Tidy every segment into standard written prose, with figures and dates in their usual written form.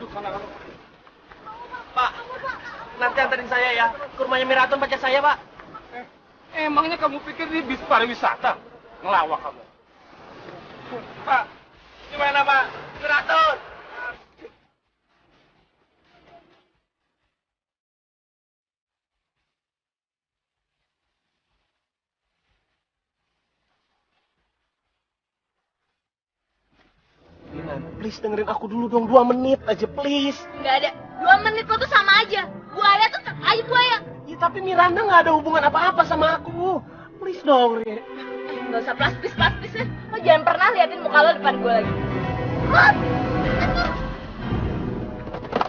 Aduh, sana. Pak, nanti anterin saya ya. Ke rumahnya Miraton pacar saya, Pak. Emangnya kamu pikir ini bis pariwisata? Ngelawak kamu. Pak, gimana, Pak? Miraton. Please dengerin aku dulu dong, 2 menit aja please. Nggak ada. 2 menit lo tuh sama aja. Buaya tuh tetap aja buaya. Ya tapi Miranda nggak ada hubungan apa-apa sama aku. Please dong, Ri. Nggak usah plastis ya. Lo jangan pernah liatin muka lo depan gue lagi. Hot!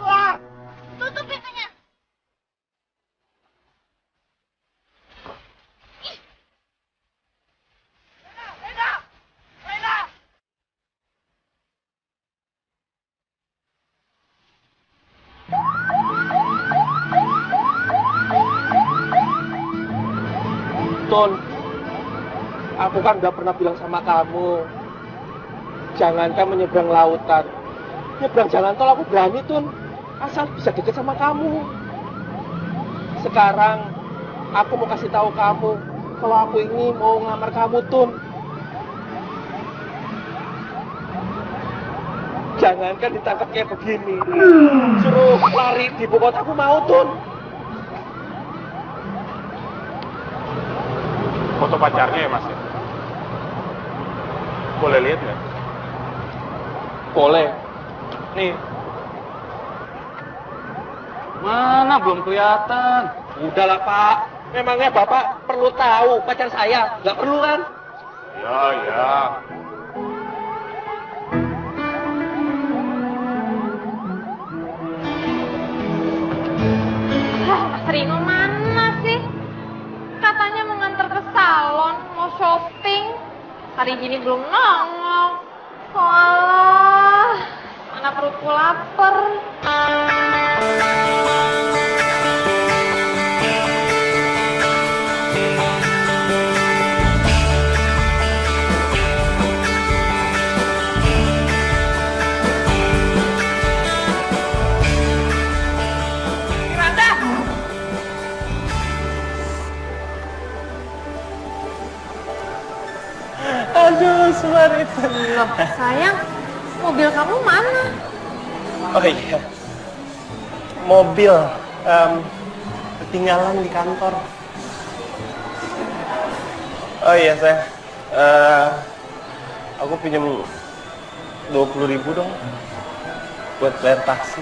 Wah! Tutup pintunya. Ton, aku kan udah pernah bilang sama kamu, jangankan menyeberang lautan, nyebrang jalan tol aku berani, Tun. Asal bisa deket sama kamu. Sekarang, aku mau kasih tahu kamu, kalau aku ini mau ngelamar kamu, Tun. Jangankan ditangkap kayak begini, suruh lari di ibu kota aku mau, Tun. Foto pacarnya ya, Mas? Boleh lihat nggak? Boleh. Nih. Mana belum kelihatan? Udahlah, Pak. Memangnya Bapak perlu tahu pacar saya? Nggak perlu kan? Ya. Mas Rino mana sih? Katanya mau nganter ke salon, mau shopping. Hari gini belum nongol. Walah, mana perutku lapar. Aduh, Sumarita. Loh, sayang, mobil kamu mana? Oh iya. Mobil ketinggalan di kantor. Oh iya, sayang. Aku pinjam 20.000 dong buat bayar taksi.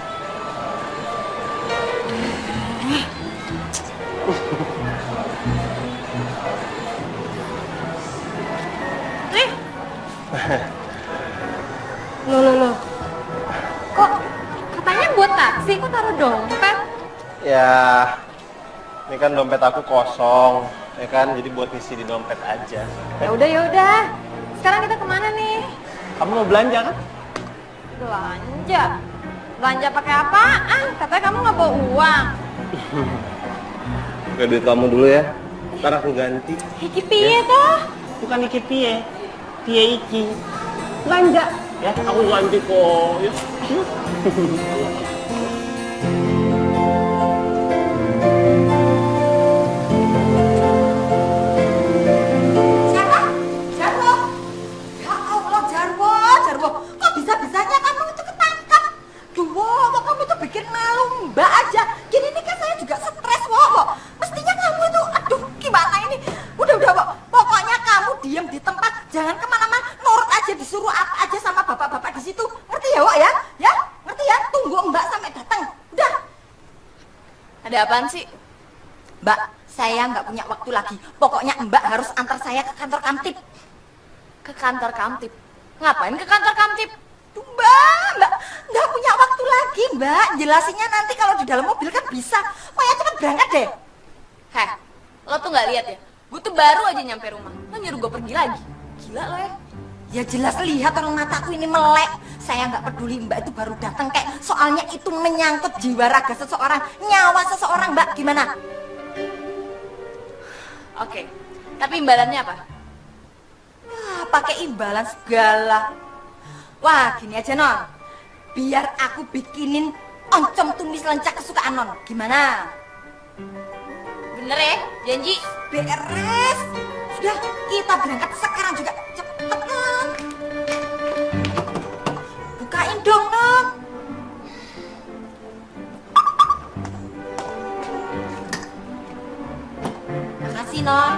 Loh. Kok katanya buat taksi, kok taruh dompet? Ya, ini kan dompet aku kosong, ya kan? Jadi buat ngisi di dompet aja. Ya udah. Sekarang kita kemana nih? Kamu mau belanja kan? Belanja pakai apaan? Katanya kamu nggak bawa uang. Pakai duit kamu dulu ya. Ntar aku ganti. Iki piye toh? Bukan iki piye. Piye iki. Belanja. Ya, aku ganti kok. Ya. Jarwo. Ya Allah, Jarwo. Kok bisa-bisanya kamu itu ketangkap? Duh, kok kamu itu bikin malu Mbak aja. Gini nih kan saya juga stres, Wo. Mestinya kamu itu, aduh, gimana ini? Udah, Wo. Pokoknya kamu diam di tempat, jangan kemana-mana, nurut aja, disuruh apa aja sama bapak-bapak di situ. Ngerti ya, Wo ya? Ya, ngerti ya? Tunggu Mbak sampai datang. Udah. Ada apaan sih? Mbak, saya nggak punya waktu lagi. Pokoknya Mbak harus antar saya ke kantor Kamtip. Ke kantor Kamtip. Ngapain ke kantor Kamtip? Duh, Mbak, nggak punya waktu lagi, Mbak. Jelasinnya nanti kalau di dalam mobil kan bisa. Pokoknya cepet berangkat deh. Heh, lo tuh nggak lihat ya? Gue tuh baru aja nyampe rumah. Lo nyuruh gue pergi lagi. Gila lo ya. Ya jelas lihat orang mataku ini melek. Saya nggak peduli Mbak itu baru datang kek. Soalnya itu menyangkut jiwa raga seseorang, nyawa seseorang, Mbak. Gimana? Oke, tapi imbalannya apa? Wah, pakai imbalan segala. Wah, gini aja, Non. biar aku bikinin oncom tumis lencak kesukaan non. Gimana? Bener ya? Janji? Beres. Sudah, kita berangkat sekarang juga. Cepetan. Bukain dong, non. Makasih, non.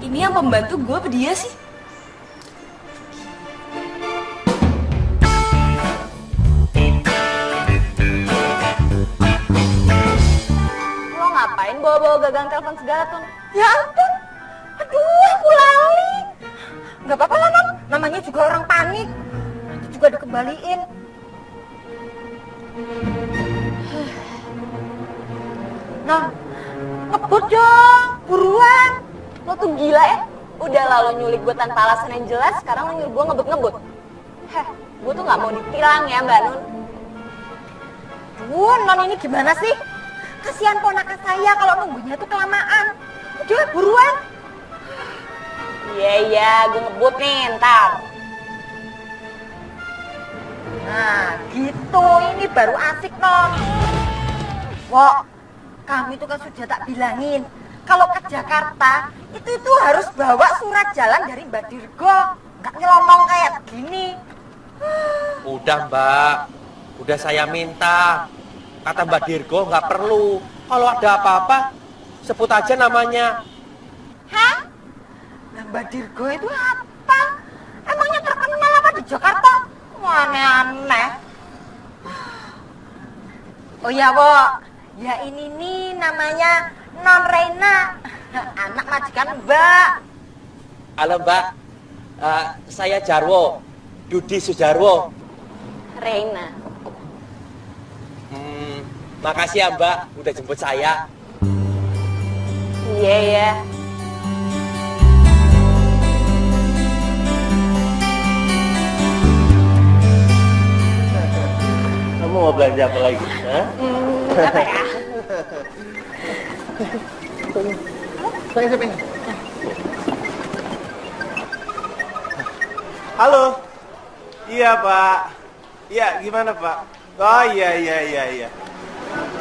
Ini yang pembantu gue apa dia sih? Lo ngapain bawa-bawa gagang telepon segala tuh? Ya ampun. Aduh, aku lali. Gak apa-apa lah, non. Namanya juga orang panik. Nanti juga dikembaliin. Non, ngebut dong. Buruan. Lo tuh gila ya? Udah lalu nyulik gue tanpa alasan yang jelas, sekarang lo nyuruh gue ngebut-ngebut. Heh, gue tuh gak mau ditilang ya Mbak Nun. Non ini gimana sih? Kasihan ponakan saya kalau nunggunya tuh kelamaan. Udah, buruan. Iya, gue ngebut nih ntar. Nah, gitu. Ini baru asik, non. Wok, kamu itu kan sudah tak bilangin. Kalau ke Jakarta, itu harus bawa surat jalan dari Mbak Dirgo. Nggak nyelonong kayak gini. Udah Mbak, udah saya minta. Kata Mbak Dirgo nggak perlu. Kalau ada apa-apa, sebut aja namanya. Hah? Nah, Mbak Dirgo itu apa? Emangnya terkenal apa di Jakarta? Aneh-aneh. Oh ya, Wok. Ya ini nih namanya Non Reina, anak majikan Mbak. Halo Mbak, saya Jarwo, Dudi Sujarwo. Reina. Makasih ya Mbak, udah jemput saya. Iya ya. Kamu mau belanja apa lagi? Apa ya? Saya. Halo. Iya Pak. Iya gimana Pak? Oh iya.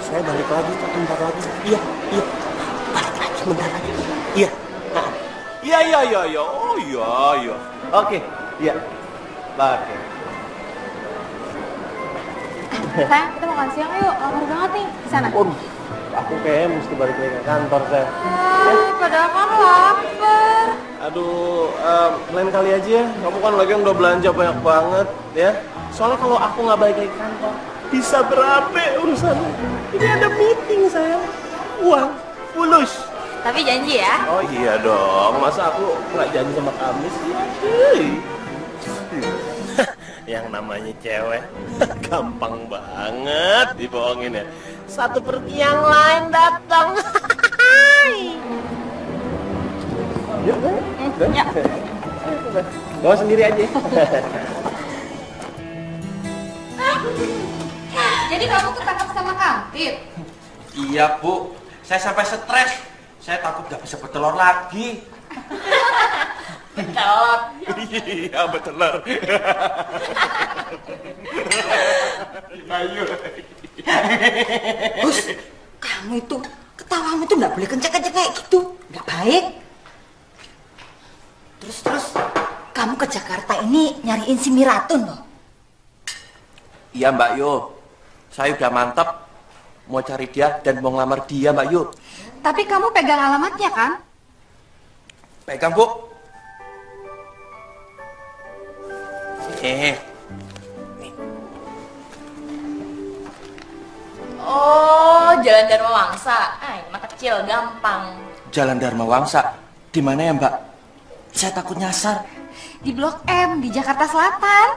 Saya balik lagi sebentar lagi. Iya. Balik lagi sebentar lagi. Iya. Iya. Oh iya. Oke. Iya. Oke. Sayang, kita makan siang yuk. Lapar banget nih. Di sana. Aku kayaknya mesti balik lagi ke kantor saya. Padahal kan lapar. Aduh, lain kali aja ya. Kamu kan lagi udah belanja banyak banget ya. Soalnya kalau aku nggak balik lagi ke kantor, bisa berabe urusannya. Ini ada meeting saya. Uang, fulus. Tapi janji ya. Oh iya dong, masa aku nggak janji sama kamu sih? Yang namanya cewek, gampang banget dibohongin ya. Satu pergi yang lain datang. Yuk, Ya. bawa sendiri aja. Jadi kamu ketangkap sama Kamtip? Iya Bu, saya sampai stres. Saya takut gak bisa bertelur lagi. Betul. Iya bertelur. Ayo. Hus, kamu itu ketawamu itu nggak boleh kenceng-kenceng kayak gitu, nggak baik. Terus kamu ke Jakarta ini nyariin si Miratun loh. Iya Mbak Yo, saya udah mantap mau cari dia dan mau ngelamar dia Mbak Yo. Tapi kamu pegang alamatnya kan? Pegang Bu. Oh, Jalan Dharma Wangsa. Ini mah kecil, gampang. Jalan Dharma Wangsa, di mana ya Mbak? Saya takut nyasar. Di Blok M, di Jakarta Selatan.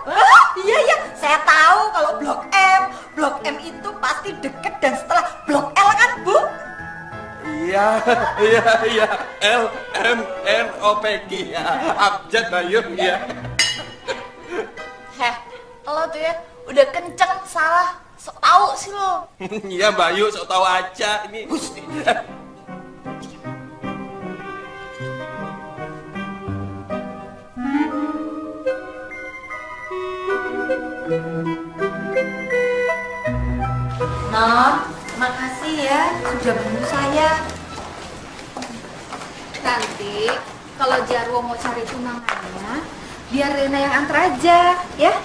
Iya, saya tahu kalau Blok M. Blok M itu pasti deket dan setelah Blok L kan, Bu? Iya. L M N O P G ya. Abjad Mbak Yo ya. Heh, lo tuh ya udah kenceng salah. Sok tau sih lo. Iya Mbak Yu, sok tahu aja ini. Non, makasih ya sudah bantu saya. Nanti kalau Jarwo mau cari tunangannya, biar Rena yang antar aja, ya?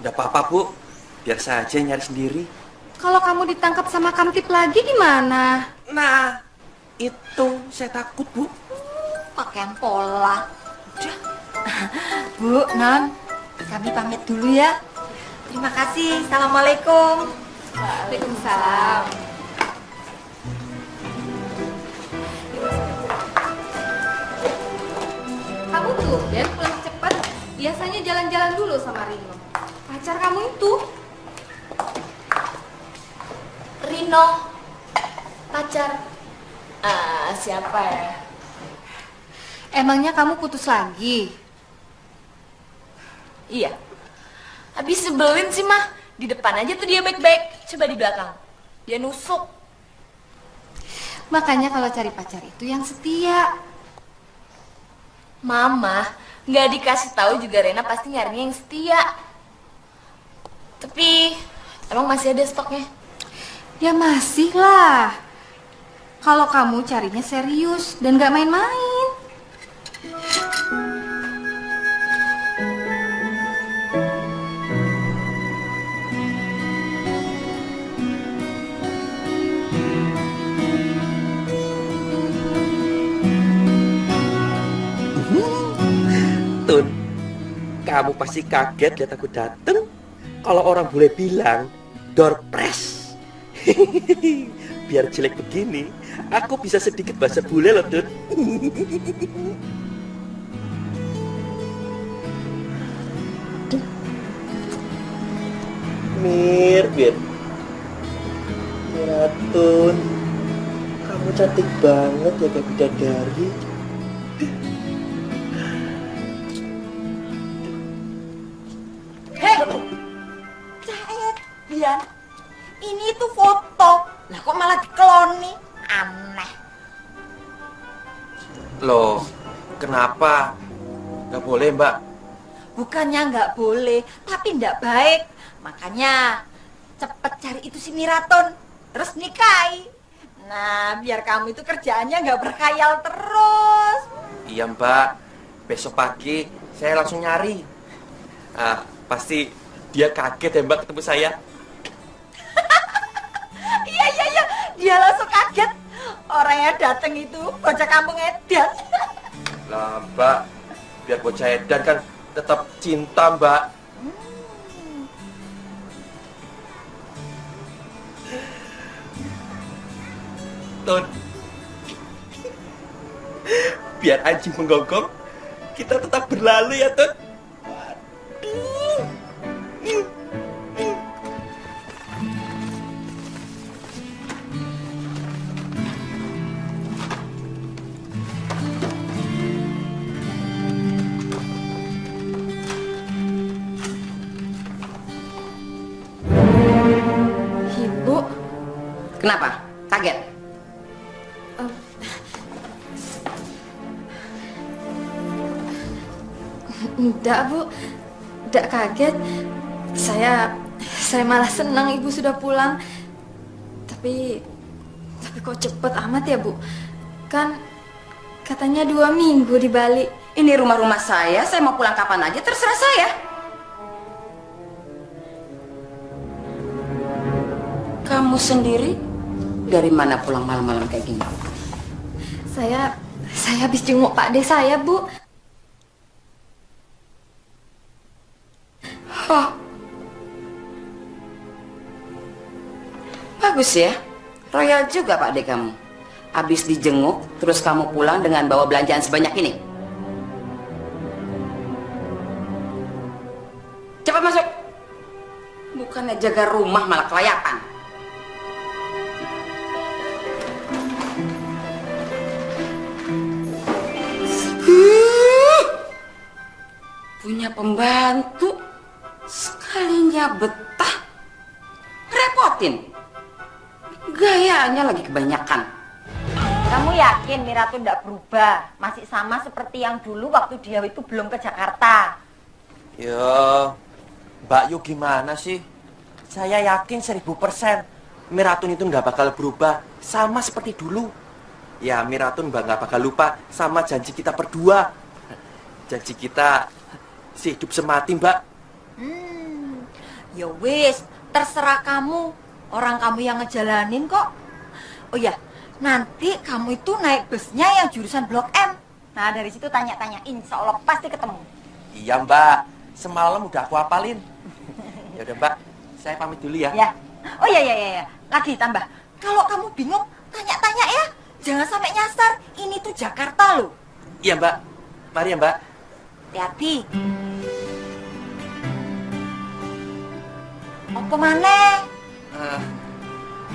Udah apa-apa, Bu. Biar saya aja yang nyari sendiri. Kalau kamu ditangkap sama Kamtip lagi gimana? Nah, itu saya takut, Bu. Pakaian pola. Udah. Bu, Non, kami pamit dulu ya. Terima kasih. Assalamualaikum. Waalaikumsalam. Kamu tuh, Dan pulang cepat. Biasanya jalan-jalan dulu sama Rino. Pacar kamu itu. Rino, pacar. Siapa ya? Emangnya kamu putus lagi? Iya. Habis sebelin sih, Mah. Di depan aja tuh dia baik-baik. Coba di belakang. Dia nusuk. Makanya kalau cari pacar itu yang setia. Mama, nggak dikasih tahu juga Rena pasti nyarinya yang setia. Tapi, emang masih ada stoknya? Ya masih lah. Kalau kamu carinya serius dan gak main-main. Tun, kamu pasti kaget lihat aku dateng. Kalau orang boleh bilang, door press. Biar jelek begini, aku bisa sedikit bahasa bule loh, Tun. Mir. Ya, Tun. Kamu cantik banget ya kayak bidadari. Bian, ini itu foto. Lah kok malah dikeloni? Aneh. Loh, kenapa? Gak boleh, Mbak. Bukannya nggak boleh, tapi nggak baik. Makanya cepet cari itu si Miraton, terus nikahi. Nah, biar kamu itu kerjaannya nggak berkhayal terus. Iya, Mbak. Besok pagi saya langsung nyari. Pasti dia kaget ya, Mbak, ketemu saya. Iya, dia langsung kaget. Orangnya dateng itu bocah kampung edan. Lah, Mbak, biar bocah edan kan tetap cinta, Mbak. Tun, biar anjing menggonggong, kita tetap berlalu ya, Tun. Ibu, Kenapa? Kaget? enggak Bu, enggak kaget. Saya malah senang Ibu sudah pulang. Tapi kok cepet amat ya Bu? Kan katanya 2 minggu di Bali. Ini rumah saya mau pulang kapan aja, terserah saya. Kamu sendiri dari mana pulang malam-malam kayak gini? Saya habis jenguk Pak De saya, Bu. Oh, bagus ya. Royal juga Pak De kamu. Habis dijenguk, terus kamu pulang dengan bawa belanjaan sebanyak ini. Cepat masuk. Bukannya jaga rumah malah kelayapan. Punya pembantu, sekalinya betah, repotin. Gayanya lagi kebanyakan. Kamu yakin Mira tuh tidak berubah? Masih sama seperti yang dulu waktu dia itu belum ke Jakarta? Ya, Mbak Yu gimana sih? Saya yakin 1000% Miratun itu nggak bakal berubah sama seperti dulu. Ya, Miratun nggak bakal lupa sama janji kita berdua. Janji kita sehidup semati, Mbak. Ya wis, terserah kamu. Orang kamu yang ngejalanin kok. Oh ya, nanti kamu itu naik busnya yang jurusan Blok M. Nah, dari situ tanya-tanya, insya Allah pasti ketemu. Iya, Mbak. Semalam udah aku hafalin. Ya udah, Mbak. Saya pamit dulu ya. Ya. Oh ya. Lagi tambah. Kalau kamu bingung, tanya-tanya ya. Jangan sampai nyasar. Ini tuh Jakarta loh. Iya, Mbak. Mari ya, Mbak. Hati-hati. Apa maneh?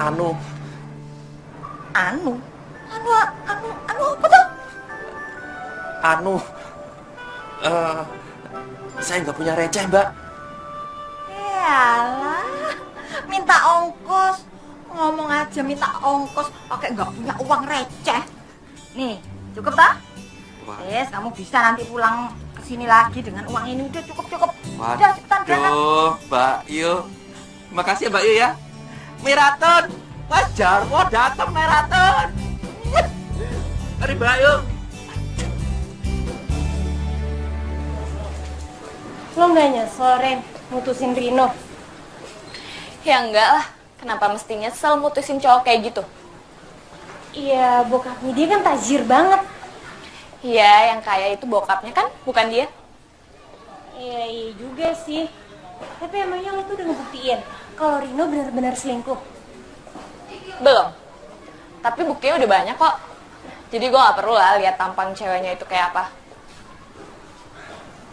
Anu. Anu apa tuh? Saya nggak punya receh, Mbak. Yalah, minta ongkos. Ngomong aja minta ongkos, pakai nggak punya uang receh. Nih, cukup tak? Yes, kamu bisa nanti pulang ke sini lagi dengan uang ini. Udah cukup. Udah cepetan berangkat. Waduh, Mbak Yu. Makasih ya, Mbak Yu ya. Miratun, Mas Jarwo datang, Miratun. Mari, Mbak Yu. Lo nggak nyesel, Ren, mutusin Rino? Ya enggak lah. Kenapa mesti nyesel mutusin cowok kayak gitu? Iya, bokapnya dia kan tajir banget. Iya, yang kaya itu bokapnya kan, bukan dia. Iya juga sih. Tapi emangnya lo tuh udah ngebuktiin kalau Rino benar-benar selingkuh? Belum. Tapi buktinya udah banyak kok. Jadi gue gak perlu lah lihat tampang ceweknya itu kayak apa.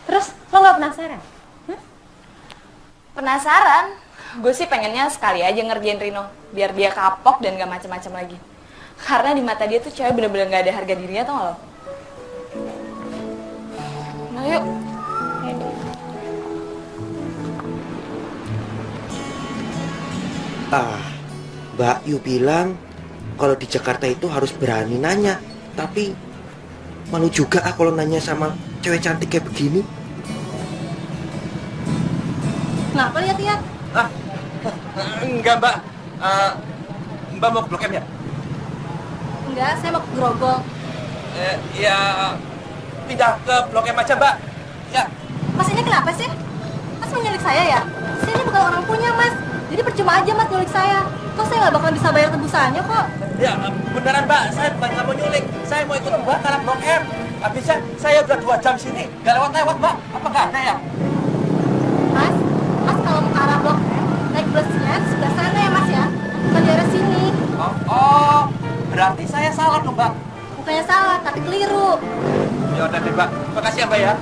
Terus lo nggak penasaran? Penasaran? Gue sih pengennya sekali aja ngerjain Rino, biar dia kapok dan gak macem-macem lagi. Karena di mata dia tuh cewek bener-bener gak ada harga dirinya, tau gak lo? Nah yuk. Mbak Yu bilang kalau di Jakarta itu harus berani nanya. Tapi malu juga kalau nanya sama cewek cantik kayak begini. Kenapa lihat-lihat? Enggak, Mbak. Mbak mau ke Blok M ya? Enggak, saya mau ke Grogol. Ya, pindah ke Blok M aja, Mbak. Ya. Mas, ini kenapa sih? Mas mau nyulik saya ya? Saya ini bukan orang punya, Mas. Jadi percuma aja Mas nyulik saya. Kok saya nggak bakal bisa bayar tebusannya kok? Ya, beneran, Mbak. Saya bukan nggak mau nyulik. Saya mau ikut Mbak ke arah Blok M. Habisnya saya udah 2 jam sini. Nggak lewat-lewat, Mbak. Apa nggak ada ya? Mas kalau mau ke arah Blok M, naik busnya di sebelah sana ya Mas ya. Bukan daerah sini. Oh, berarti saya salah dong, Mbak. Bukannya salah, tapi keliru. Ya udah deh, Mbak. Makasih ya, Mbak ya.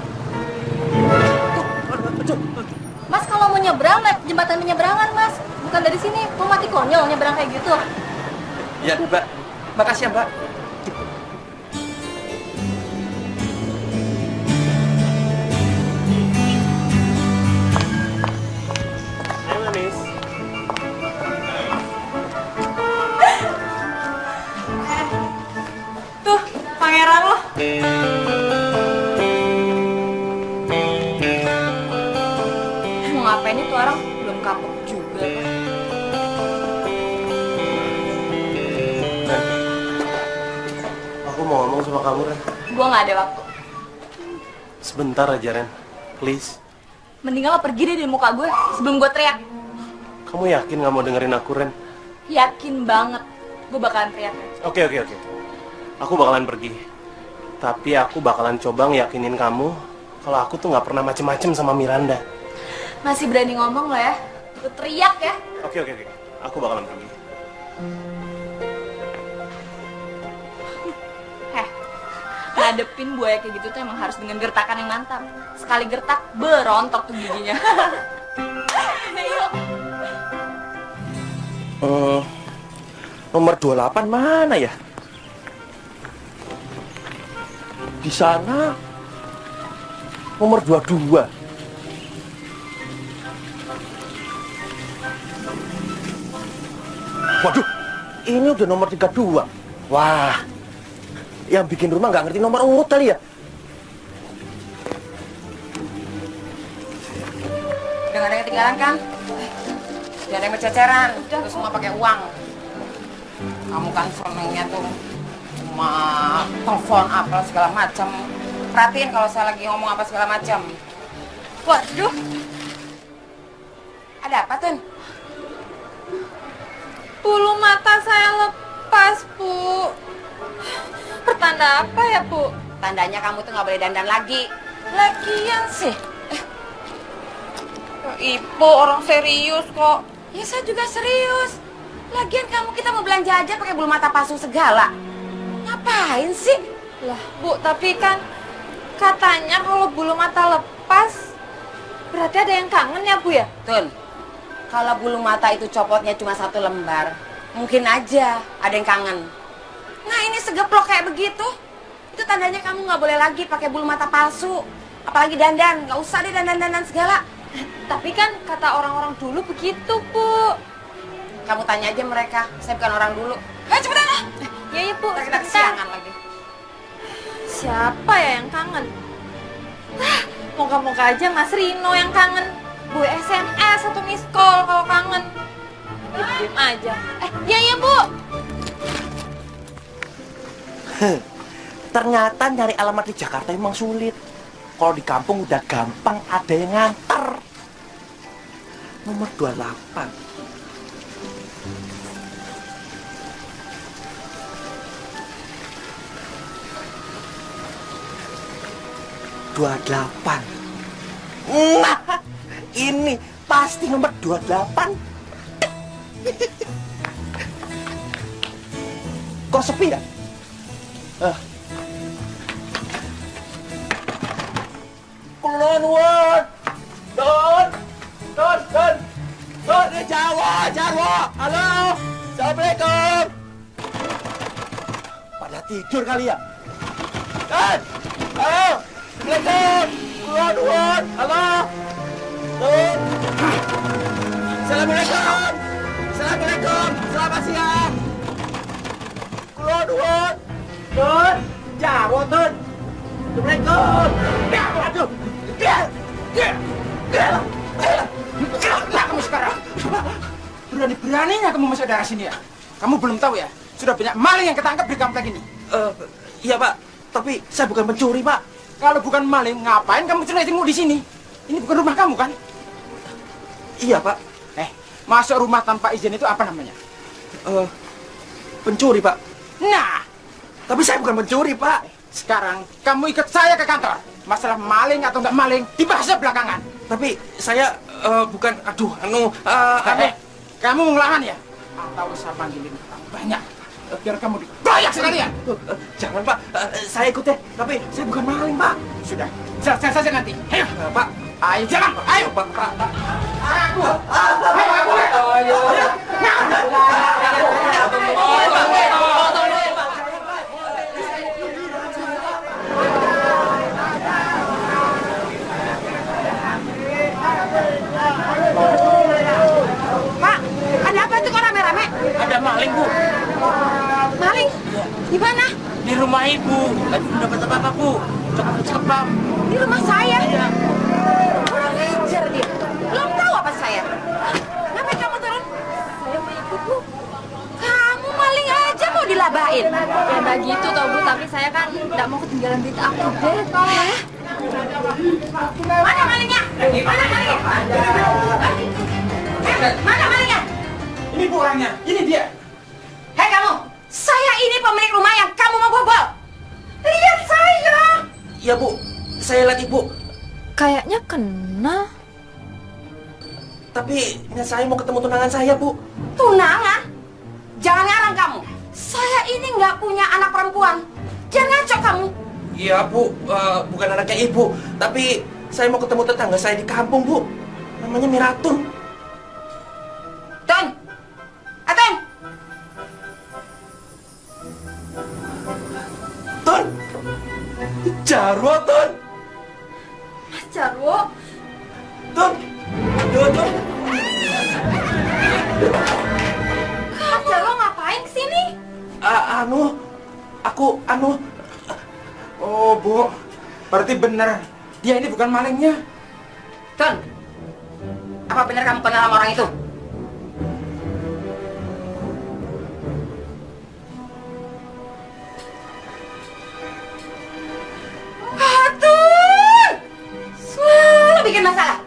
Mas kalau mau nyebrang, naik jembatan penyeberangan Mas. Bukan dari sini, mau mati konyol nyebrang kayak gitu. Ya, Mbak. Makasih ya, Mbak. Ayo, manis. Tuh, pangeran lo. Mau ngapain itu orang? Belum kapok juga kan? Ren, aku mau ngomong sama kamu, Ren. Gue gak ada waktu. Sebentar aja, Ren. Please. Mendingan lo pergi deh dari muka gue sebelum gue teriak. Kamu yakin nggak mau dengerin aku, Ren? Yakin banget. Gue bakalan teriak. Oke. Aku bakalan pergi. Tapi aku bakalan coba ngeyakinin kamu kalau aku tuh nggak pernah macem-macem sama Miranda. Masih berani ngomong lo ya? Lo teriak ya? Oke. Aku bakalan pergi. Ngadepin buaya kayak gitu tuh emang harus dengan gertakan yang mantap. Sekali gertak, berontok tuh giginya. Ayo. Nomor 28 mana ya? Di sana nomor 22. Waduh, ini udah nomor 32. Wah, yang bikin rumah nggak ngerti nomor urut kali ya? Udah gak ada yang ketinggalan kan? Udah ada yang berceceran. Terus semua pakai uang. Kamu kan senengnya tuh cuma telepon apa segala macam. Perhatiin kalau saya lagi ngomong apa segala macam. Waduh. Ada apa, Tun? Bulu mata saya lepas, Bu. Pertanda apa ya, Bu? Tandanya kamu tuh nggak boleh dandan lagi. Lagian sih. Ibu orang serius kok. Ya saya juga serius. Lagian kamu kita mau belanja aja pakai bulu mata palsu segala. Ngapain sih? Lah, Bu, tapi kan katanya kalau bulu mata lepas berarti ada yang kangen ya, Bu ya? Tun, kalau bulu mata itu copotnya cuma 1 lembar, mungkin aja ada yang kangen. Nah ini segeplok kayak begitu, itu tandanya kamu nggak boleh lagi pakai bulu mata palsu. Apalagi dandan, nggak usah deh dandan-dandan segala. Tapi kan kata orang-orang dulu begitu, Bu. Kamu tanya aja mereka, saya bukan orang dulu. Ayo cepetan lah. Ya, ya, Bu. Ntar kita Sebentar. kesiangan lagi. Siapa ya yang kangen? Moga-moga aja Mas Rino yang kangen. Bu SMS atau miss call kalau kangen. Diam aja. Ya, ya, Bu. Ternyata nyari alamat di Jakarta emang sulit. Kalau di kampung udah gampang, ada yang nganter. Nomor 28. Nah, ini pasti nomor 28. Kok sepi ya? Kulon word. Don, ini Jarwo. Halo. Assalamualaikum. Pada tidur kali ya? Don. Halo. Assalamualaikum. Kulon word. Halo. Don. Assalamualaikum. Selamat siang. Kulon word. Don. Jarwo, Don. Assalamualaikum. Aduh. Nah, kamu sekarang. Berani-beraninya kamu masuk daerah sini ya? Kamu belum tahu ya? Sudah banyak maling yang ketangkep di kampung ini. Iya Pak, tapi saya bukan pencuri Pak. Kalau bukan maling, ngapain kamu celengmu di sini? Ini bukan rumah kamu kan? Iya Pak. Masuk rumah tanpa izin itu apa namanya? Pencuri Pak. Nah, Tapi saya bukan pencuri Pak. sekarang kamu ikut saya ke kantor. Masalah maling atau nggak maling dibahasnya belakangan. Tapi saya bukan, Kamu ngelawan ya? Atau saya panggilin banyak biar kamu dikoyak sekalian. Jangan Pak, saya ikut deh. Tapi saya bukan maling Pak. Sudah, selesai saja nanti. Ayo, Pak. ayo jalan, ayo. Pak. Aku. Ayo. Pak, ada apa tuh kok rame-rame? Ada maling, Bu. Maling? Di mana? Di rumah Ibu. Lagi belum dapat apa-apa, Bu. Cekap. Di rumah saya. Kurang ajar dia. Belum tahu apa saya. Ngapain kamu turun? Saya mau ikut, Bu. Kamu maling aja mau dilabain. Ya nggak gitu toh, Bu, tapi saya kan nggak mau ketinggalan berita update. Mana malingnya? Mana malingnya? Mana malingnya? Ini Bu orangnya. Ini dia. Hei kamu, saya ini pemilik rumah yang kamu mau bobol. Lihat saya. Iya Bu, saya lihat Ibu. Kayaknya kena. Tapi saya mau ketemu tunangan saya Bu. Tunangan? Jangan ngarang kamu. Saya ini nggak punya anak perempuan. Jangan ngaco kamu. Iya Bu, bukan anaknya Ibu. Tapi saya mau ketemu tetangga saya di kampung Bu. Namanya Miratun. Ton, Aten. Tun, Jarwo Tun. Mas Jarwo, Tun. Mas Jarwo ngapain kesini? Aku Oh, Bu. Berarti benar. Dia ini bukan malingnya. Ton, Apa benar kamu kenal sama orang itu? Aduh! Selalu bikin masalah.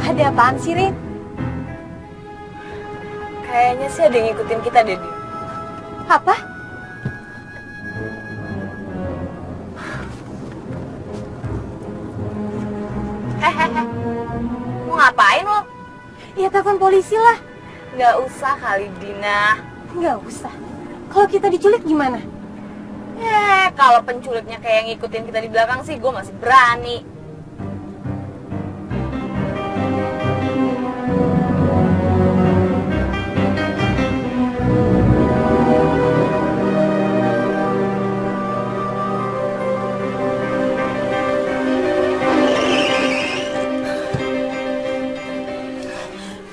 Ada apaan sih, Rin? Kayaknya sih ada yang ngikutin kita deh, Din. Apa? Hehehe. Mau ngapain lo? Ya telepon polisi lah. Nggak usah kali, Dina. Nggak usah. Kalau kita diculik gimana? Kalau penculiknya kayak yang ngikutin kita di belakang sih, gue masih berani.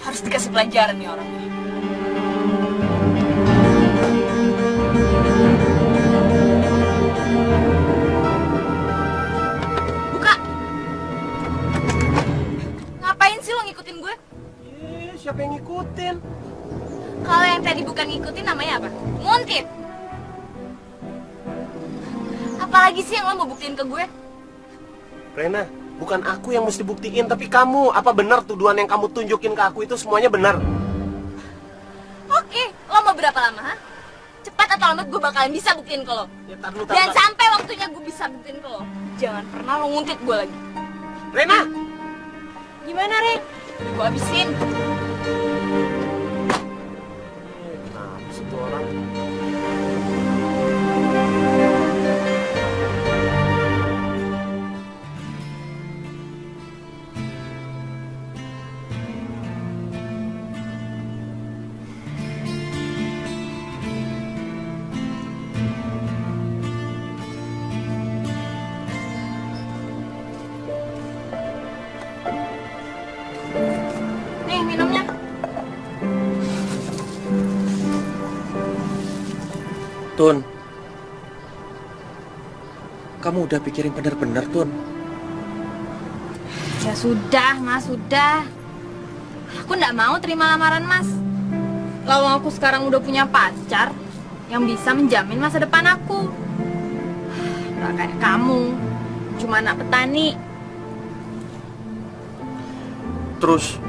Harus dikasih pelajaran nih orangnya. Buka. Ngapain sih lo ngikutin gue? Siapa yang ngikutin? Kalau yang tadi bukan ngikutin namanya apa? Nguntit. Apalagi sih yang lo mau buktiin ke gue? Rena, bukan aku yang mesti buktiin, tapi kamu. Apa benar tuduhan yang kamu tunjukin ke aku itu semuanya benar? Oke, lo mau berapa lama, ha? Cepat atau lambat gue bakalan bisa buktiin ke lo. Ya, tar dulu, Dan sampai waktunya gue bisa buktiin ke lo. Jangan pernah lo nguntit gue lagi. Rena! Gimana, Rin? Gue habisin. Kenapa sih tuh orang? Nih, minumnya. Tun, kamu udah pikirin bener-bener, Tun. Ya sudah, Mas, sudah. Aku nggak mau terima lamaran Mas. Lawang aku sekarang udah punya pacar yang bisa menjamin masa depan aku. Nggak kayak kamu, cuma anak petani. Terus,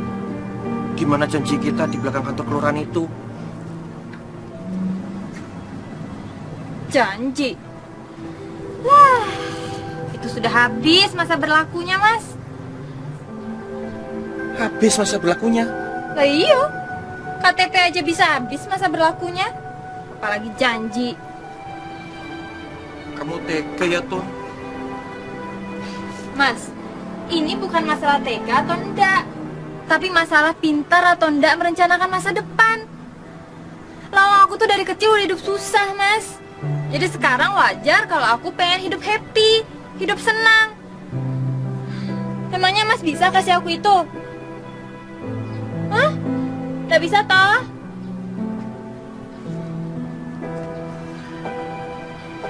gimana janji kita di belakang kantor kelurahan itu? Janji. Lah, itu sudah habis masa berlakunya, Mas. Habis masa berlakunya. Lah iya, KTP aja bisa habis masa berlakunya. Apalagi janji. Kamu tega ya, Tun? Mas, ini bukan masalah tega atau enggak, tapi masalah pintar atau enggak merencanakan masa depan. Lawang aku tuh dari kecil udah hidup susah, Mas. Jadi sekarang wajar kalau aku pengen hidup happy, hidup senang. Emangnya Mas bisa kasih aku itu? Hah? Nggak bisa toh?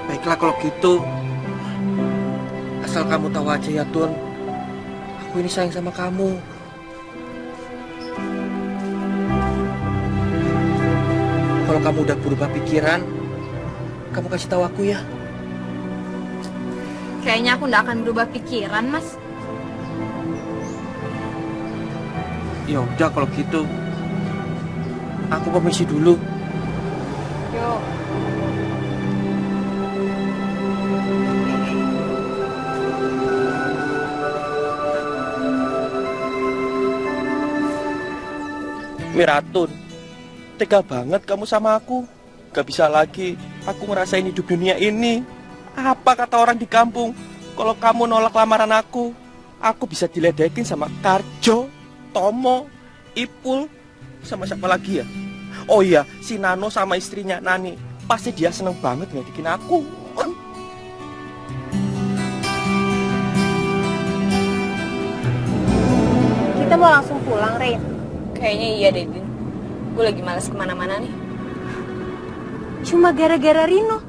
Baiklah kalau gitu. Asal kamu tahu aja ya, Tun. Aku ini sayang sama kamu. Kalau kamu udah berubah pikiran, kamu kasih tahu aku ya. Kayaknya aku nggak akan berubah pikiran, Mas. Ya udah kalau gitu. Aku permisi dulu. Yuk. Miratun, tega banget kamu sama aku. Gak bisa lagi aku ngerasain hidup dunia ini. Apa kata orang di kampung? Kalau kamu nolak lamaran aku bisa diledekin sama Karjo, Tomo, Ipul, sama siapa lagi ya? Oh iya, si Nano sama istrinya Nani. Pasti dia seneng banget ngedikin aku. kita mau langsung pulang, Rin? Kayaknya iya deh, Din. Gue lagi males kemana-mana nih. Cuma gara-gara Rino.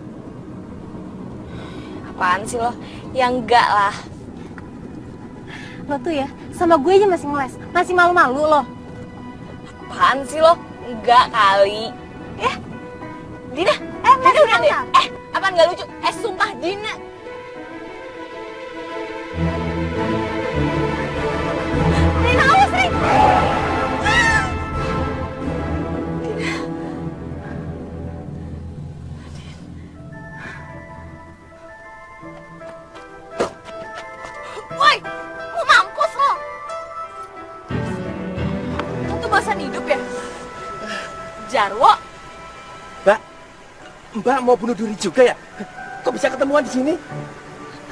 Apaan sih lo? Ya enggak lah. Lo tuh ya, sama gue aja masih ngeles. Masih malu-malu lo. Apaan sih lo? Enggak kali. Dina, masih udah deh. ngangkat. Apaan gak lucu? Sumpah Dina. Rino, awas, Rin! Woi, mau mampus lo. Lo tuh bosan hidup ya? Jarwo, Mbak mau bunuh diri juga ya? Kok bisa ketemuan di sini?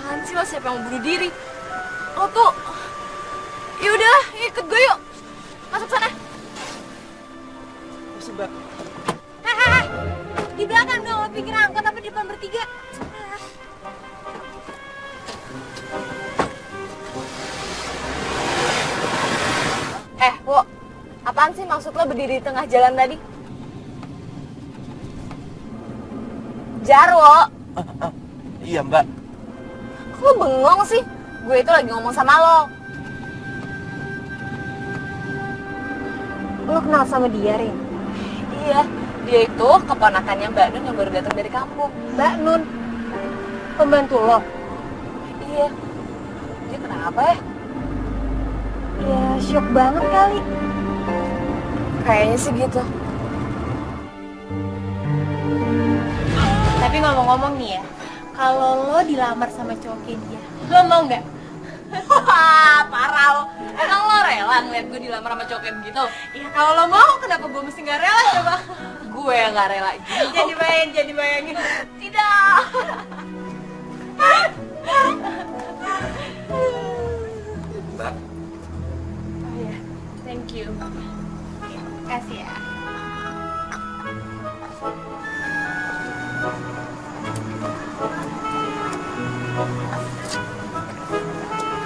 apaan sih lo? Siapa yang mau bunuh diri? Lo tuh, yaudah, ikut gue yuk. Masuk sana. Masih Mbak. Hehehe, di belakang dong, lo pikir angkot apa di depan bertiga? Wo, apaan sih maksud lo berdiri di tengah jalan tadi? Jarwo, Iya Mbak. kok lo bengong sih? Gue itu lagi ngomong sama lo. Lo kenal sama dia, Rin? Iya, dia itu keponakannya Mbak Nun yang baru datang dari kampung. Mbak Nun, pembantu lo? Iya. Dia kenapa ya? Ya, shock banget kali. Kayaknya sih gitu. Tapi ngomong-ngomong nih ya, kalau lo dilamar sama cowok kayak dia, lo mau nggak? Wah, parah lo. Emang lo rela ngeliat gue dilamar sama cowok kayak begitu? Ya kalau lo mau, kenapa gue mesti nggak rela coba? Gue yang gak rela. Jadi bayangin. Tidak. Mbak. Thank you. Kasih ya.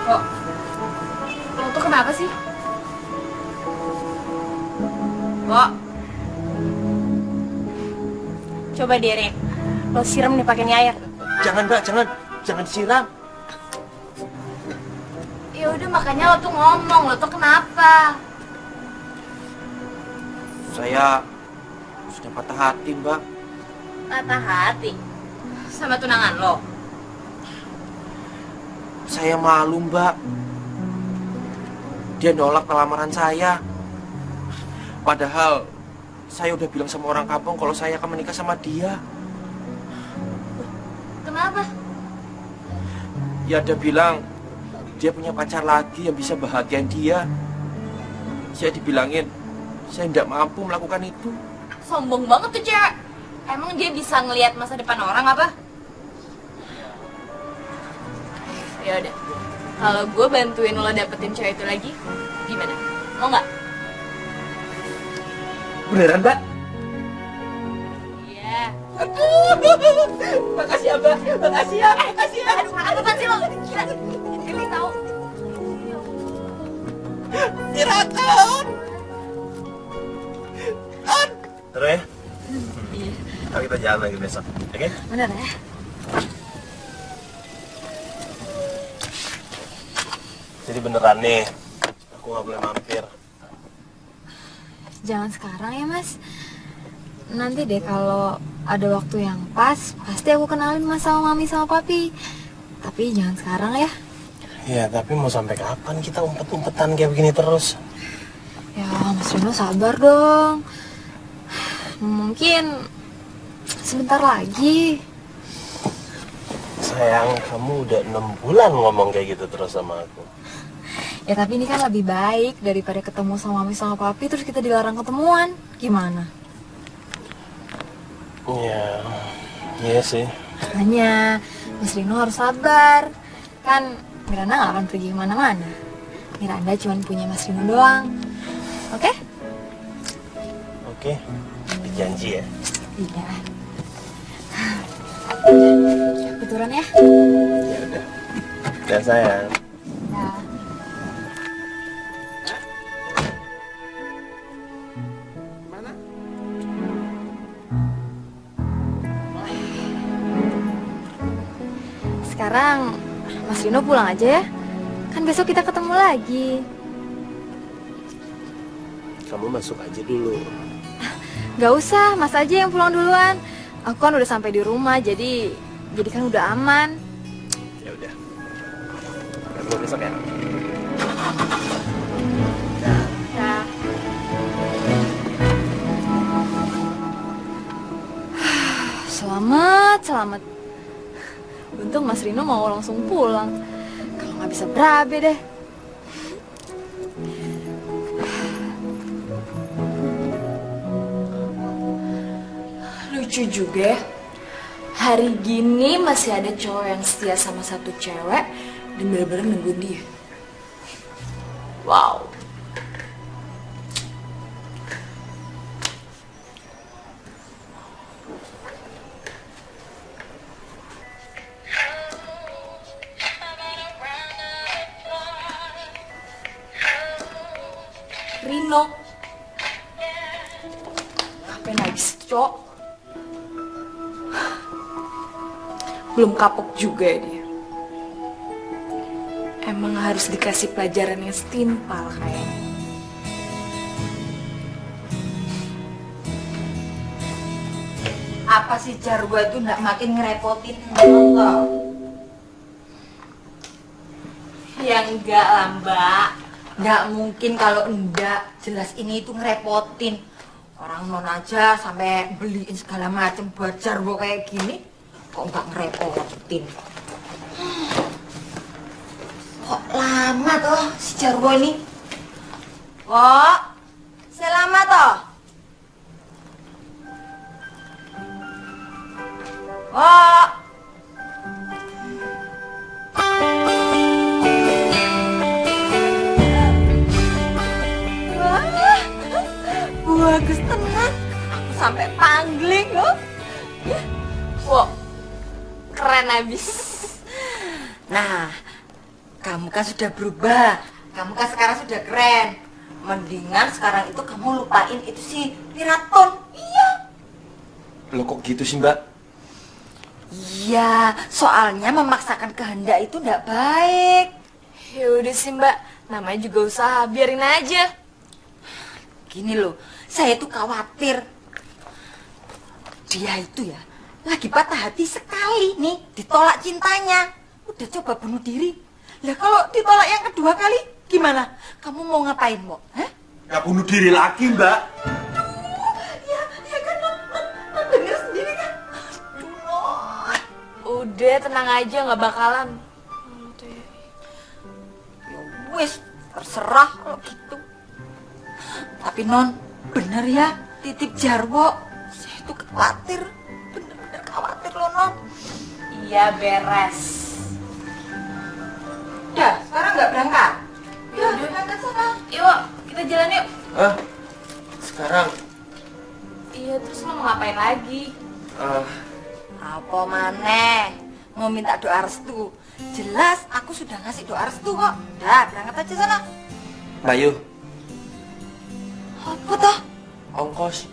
Kok? Lo tuh kenapa sih? Kok? Coba deh, Rin. Lo siram nih pakai air. Jangan Mbak, jangan disiram. Ya udah makanya lo tuh ngomong, lo tuh kenapa? Saya sudah patah hati Mbak. Patah hati sama tunangan lo. Saya malu Mbak. Dia nolak lamaran saya. Padahal saya udah bilang sama orang kampung kalau saya akan menikah sama dia. Kenapa? Ya dia bilang dia punya pacar lagi yang bisa bahagiain dia. Saya dibilangin saya tidak mampu melakukan itu. Sombong banget tuh cewek. Emang dia bisa ngelihat masa depan orang apa? Ya udah. Kalau gue bantuin lo dapetin cewek itu lagi, gimana? Mau nggak? Beneran Mbak? Iya. Makasih ya Mbak, makasih ya. Aduh, apaan sih lo? Gila, geli tau. Iraton. Terus ya? Ntar kita jalan lagi besok, oke? Bener ya? Jadi beneran nih, aku nggak boleh mampir. Jangan sekarang ya, Mas. Nanti deh kalau ada waktu yang pas, pasti aku kenalin Mas sama Mami sama Papi. Tapi jangan sekarang ya. Ya, tapi mau sampai kapan kita umpet-umpetan kayak begini terus? Ya, Mas Rino sabar dong. Mungkin sebentar lagi. Sayang, kamu udah 6 bulan ngomong kayak gitu terus sama aku. Ya tapi ini kan lebih baik daripada ketemu sama Mami sama Papi terus kita dilarang ketemuan. Gimana? Ya, iya sih. Makanya Mas Rino harus sabar. Kan Miranda gak akan pergi kemana-mana. Miranda cuma punya Mas Rino doang. Oke? Oke, janji ya. Iya. Keturunan ya? Ya udah. Dan sayang. Ya. sekarang Mas Rino pulang aja ya. Kan besok kita ketemu lagi. Kamu masuk aja dulu. Gak usah, Mas aja yang pulang duluan. Aku kan udah sampai di rumah, jadi kan udah aman. Ya udah. Ketemu besok ya. Nah. Selamat. Untung Mas Rino mau langsung pulang. Kalau nggak bisa berabe deh. Lucu juga ya. Hari gini masih ada cowok yang setia sama satu cewek dan bener-bener nungguin dia. Wow. Rino. Ngapain lagi sih, cowok? Belum kapok juga ya dia. Emang harus dikasih pelajaran yang setimpal kayaknya. Apa sih Jarwo itu nggak makin ngerepotin lo? Ya enggak lah, Mbak. Nggak mungkin kalau enggak, jelas ini itu ngerepotin. Orang non aja sampai beliin segala macam buat Jarwo kayak gini, kok nggak ngerepotin? Kok lama toh si Jarwo ini? Kok selama toh? Kok? Bagus tenang, aku sampai pangling loh. Wow, keren abis. Nah, kamu kan sudah berubah, kamu kan sekarang sudah keren. Mendingan sekarang itu kamu lupain itu si Piraton. Iya. Loh kok gitu sih Mbak? Iya, soalnya memaksakan kehendak itu tidak baik. Ya udah sih, Mbak. Namanya juga usaha, biarin aja. Gini loh, saya tuh khawatir. Dia itu ya, lagi patah hati sekali nih, ditolak cintanya. Udah coba bunuh diri. Lah kalau ditolak yang kedua kali, gimana? Kamu mau ngapain, Mbok? Hah? Ya bunuh diri lagi Mbak. Ya kan, non denger sendiri kan? Aduh, Non. Udah, tenang aja, nggak bakalan. Ya wis, terserah kalau gitu. Tapi Non, bener ya, titip Jarwo. Saya tuh khawatir, bener-bener khawatir loh Non. Iya, beres. Udah, sekarang nggak berangkat? Ya udah, berangkat sana. Yuk, kita jalan yuk. Hah? Sekarang? Iya, terus lo mau ngapain lagi? Apa maneh? Mau minta doa restu. Jelas aku sudah ngasih doa restu kok. Udah, berangkat aja sana. Bayu, Apa toh? ongkos.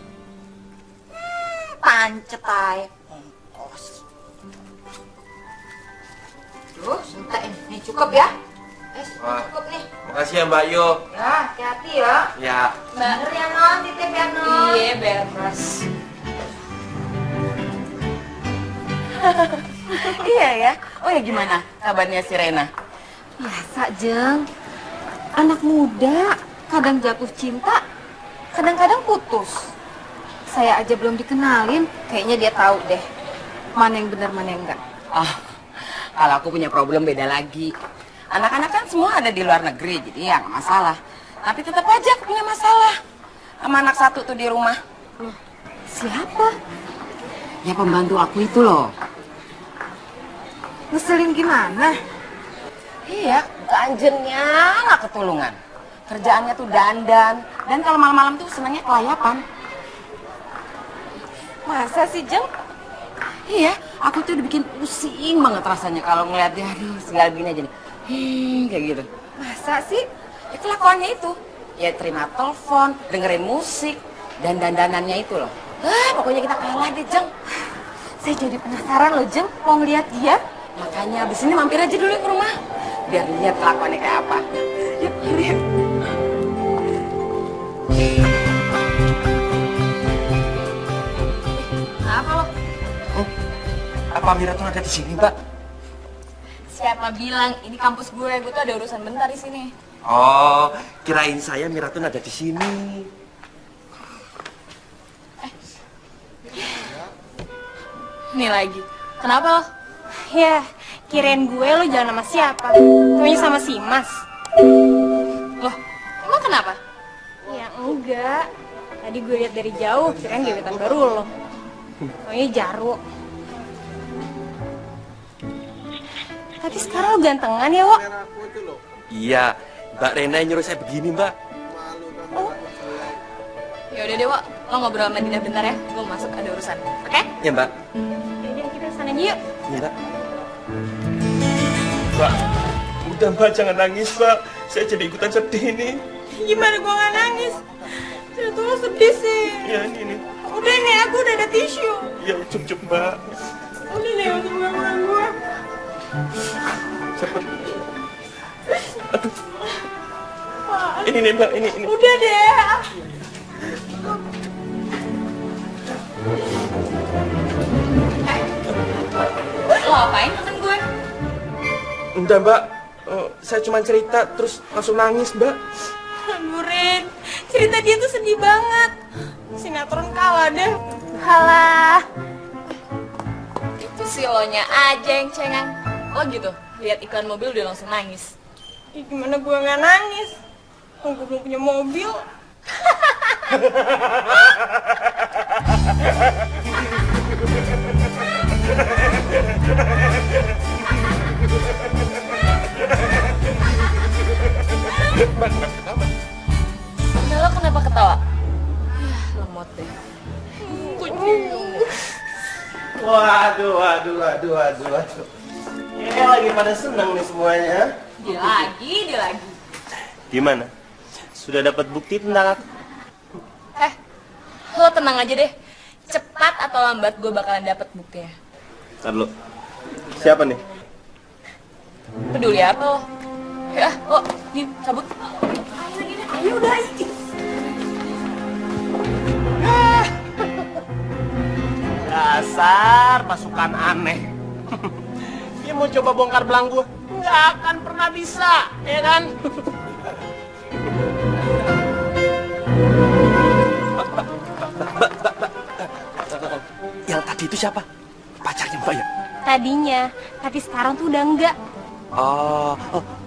Pancet ae. Ongkos. Duh, sebentar ini cukup ya. Wah. Cukup nih. Makasih ya Mbak Yu. Ya, hati-hati ya. Ya. Bener ya Non, titip ya Non. Iya, beres. Iya ya. Oh ya gimana kabarnya si Rena? Biasa, Jeng. Anak muda, kadang jatuh cinta, kadang-kadang putus. Saya aja belum dikenalin, kayaknya dia tahu deh mana yang benar, mana yang enggak. Ah, kalau aku punya problem beda lagi. Anak-anak kan semua ada di luar negeri, jadi ya nggak masalah. Tapi tetap aja aku punya masalah sama anak satu tuh di rumah. Siapa? Ya pembantu aku itu loh. Ngeselin gimana? Iya, ganjennya nggak ketulungan. Kerjaannya tuh dandan, dan kalau malam-malam tuh senangnya kelayapan. Masa sih, Jeng? Iya, aku tuh udah bikin pusing banget rasanya kalau ngeliat dia, aduh, segala gini aja nih. Kayak gitu. Masa sih? Ya kelakuannya itu. Ya terima telepon, dengerin musik, dan dandanannya itu loh. Pokoknya kita kalah deh, Jeng. Saya jadi penasaran loh, Jeng. Mau ngeliat dia? Makanya abis ini mampir aja dulu ke rumah. Biar lihat kelakuannya kayak apa. Yuk, yuk. Apa lo? Apa Miratun ada di sini, Mbak? Siapa bilang ini kampus gue tuh ada urusan bentar di sini. Oh, kirain saya Miratun ada di sini. Nih lagi. Kenapa lo? Ya, kirain gue lo jalan sama siapa? Taunya sama si Mas. Loh, emang kenapa? Ya enggak. Tadi gue lihat dari jauh, kirain gebetan baru lo. Taunya Jarwo. Tapi sekarang lo gantengan ya, Wok? Iya, Mbak Rena yang nyuruh saya begini, Mbak. Ya udah deh, Wak. Lo ngobrol sama Dina bentar ya. Gue masuk ada urusan. Oke? Ya, Mbak. Jadi kita kesana aja yuk. Iya, Mbak. Mbak, udah Mbak, jangan nangis Mbak. Saya jadi ikutan sedih ini. Gimana gue gak nangis? Saya tuh lo sedih sih. Ya ini. Udah nih, aku udah ada tisu. Ya cup-cup Mbak. Udah deh, untuk gue. Cepet. Aduh. Ini nih Mbak, ini. Udah deh. Lo apain temen gue? Enggak Mbak, saya cuma cerita terus langsung nangis Mbak. Aduh Rin, cerita dia tuh sedih banget. Sinetron kalah deh. Kalah. Itu si lo-nya aja yang cengang. Lo gitu, lihat iklan mobil udah langsung nangis. Ih, gimana gue gak nangis? Oh, gue belum punya mobil. Udah lo kenapa ketawa? Yah, lemot deh. Waduh. Ini lagi pada seneng nih semuanya. Dia lagi. Gimana? Sudah dapat bukti tentang aku? Lo tenang aja deh. Cepat atau lambat gue bakalan dapet buktinya. Ntar lu. Siapa nih? Peduli apa lo? Ya, lo, nih, cabut. Ayo udah, Dasar pasukan aneh. Dia mau coba bongkar belang gua, nggak akan pernah bisa, ya kan? Yang tadi itu siapa? Pacarnya Mbak ya? Tadinya, tapi sekarang tuh udah enggak. Oh,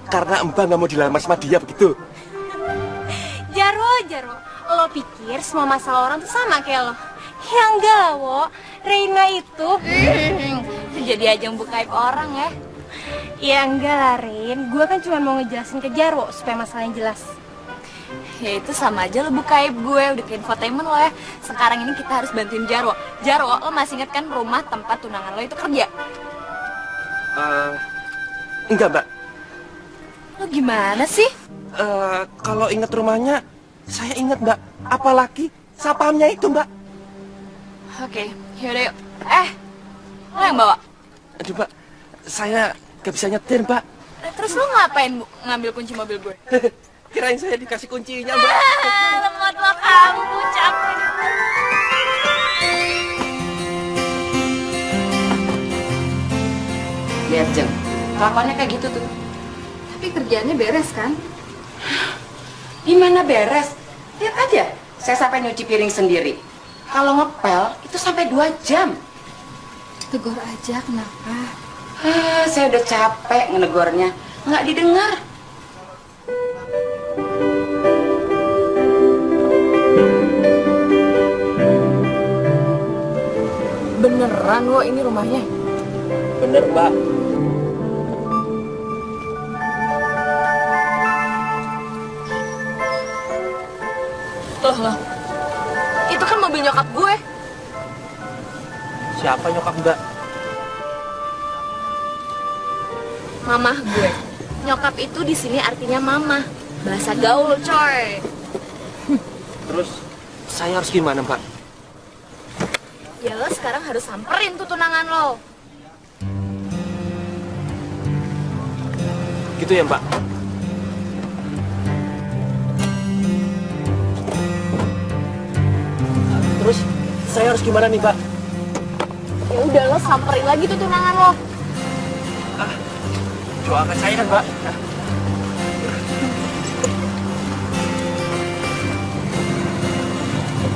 karena Mbak nggak mau dilamar sama dia begitu? Jarwo, lo pikir semua masalah orang tuh sama kayak lo? Ya enggak lah, Wo. Reina itu jadi ajang buka aib orang ya. ya enggak lah, Rin. Gue kan cuma mau ngejelasin ke Jarwo supaya masalahnya jelas. Ya itu sama aja lo buka aib gue, udah kayak infotainment lo ya. Sekarang ini kita harus bantuin Jarwo. Jarwo, lo masih inget kan rumah tempat tunangan lo itu kerja? Enggak, Mbak. Lo gimana sih? Kalau ingat rumahnya, saya ingat, Mbak. Apalagi sapamnya itu, Mbak. Oke, yaudah yuk. Lo yang bawa? Aduh, Mbak. Saya gak bisa nyetir, Mbak. Terus lo ngapain ngambil kunci mobil gue? Kirain saya dikasih kuncinya, Mbak. Lemot lo kamu, capek. Lihat Jeng, kelakuannya kayak gitu tuh. Tapi kerjaannya beres kan? Gimana beres? Lihat aja, saya sampai nyuci piring sendiri. Kalau ngepel itu sampai 2 jam. Tegur aja, kenapa? Saya udah capek ngenegornya, nggak didengar. Beneran lo ini rumahnya? Bener, Mbak. Loh. Itu kan mobil nyokap gue. Siapa nyokap, Mbak? Mamah gue. Nyokap itu di sini artinya mama. Bahasa gaul, coy. Terus saya harus gimana, Mbak? Ya lo sekarang harus samperin tuh tunangan lo. gitu ya, Mbak? Terus saya harus gimana nih, Mbak? Ya udah lo samperin lagi tuh tunangan lo. Doakan saya kan, Mbak.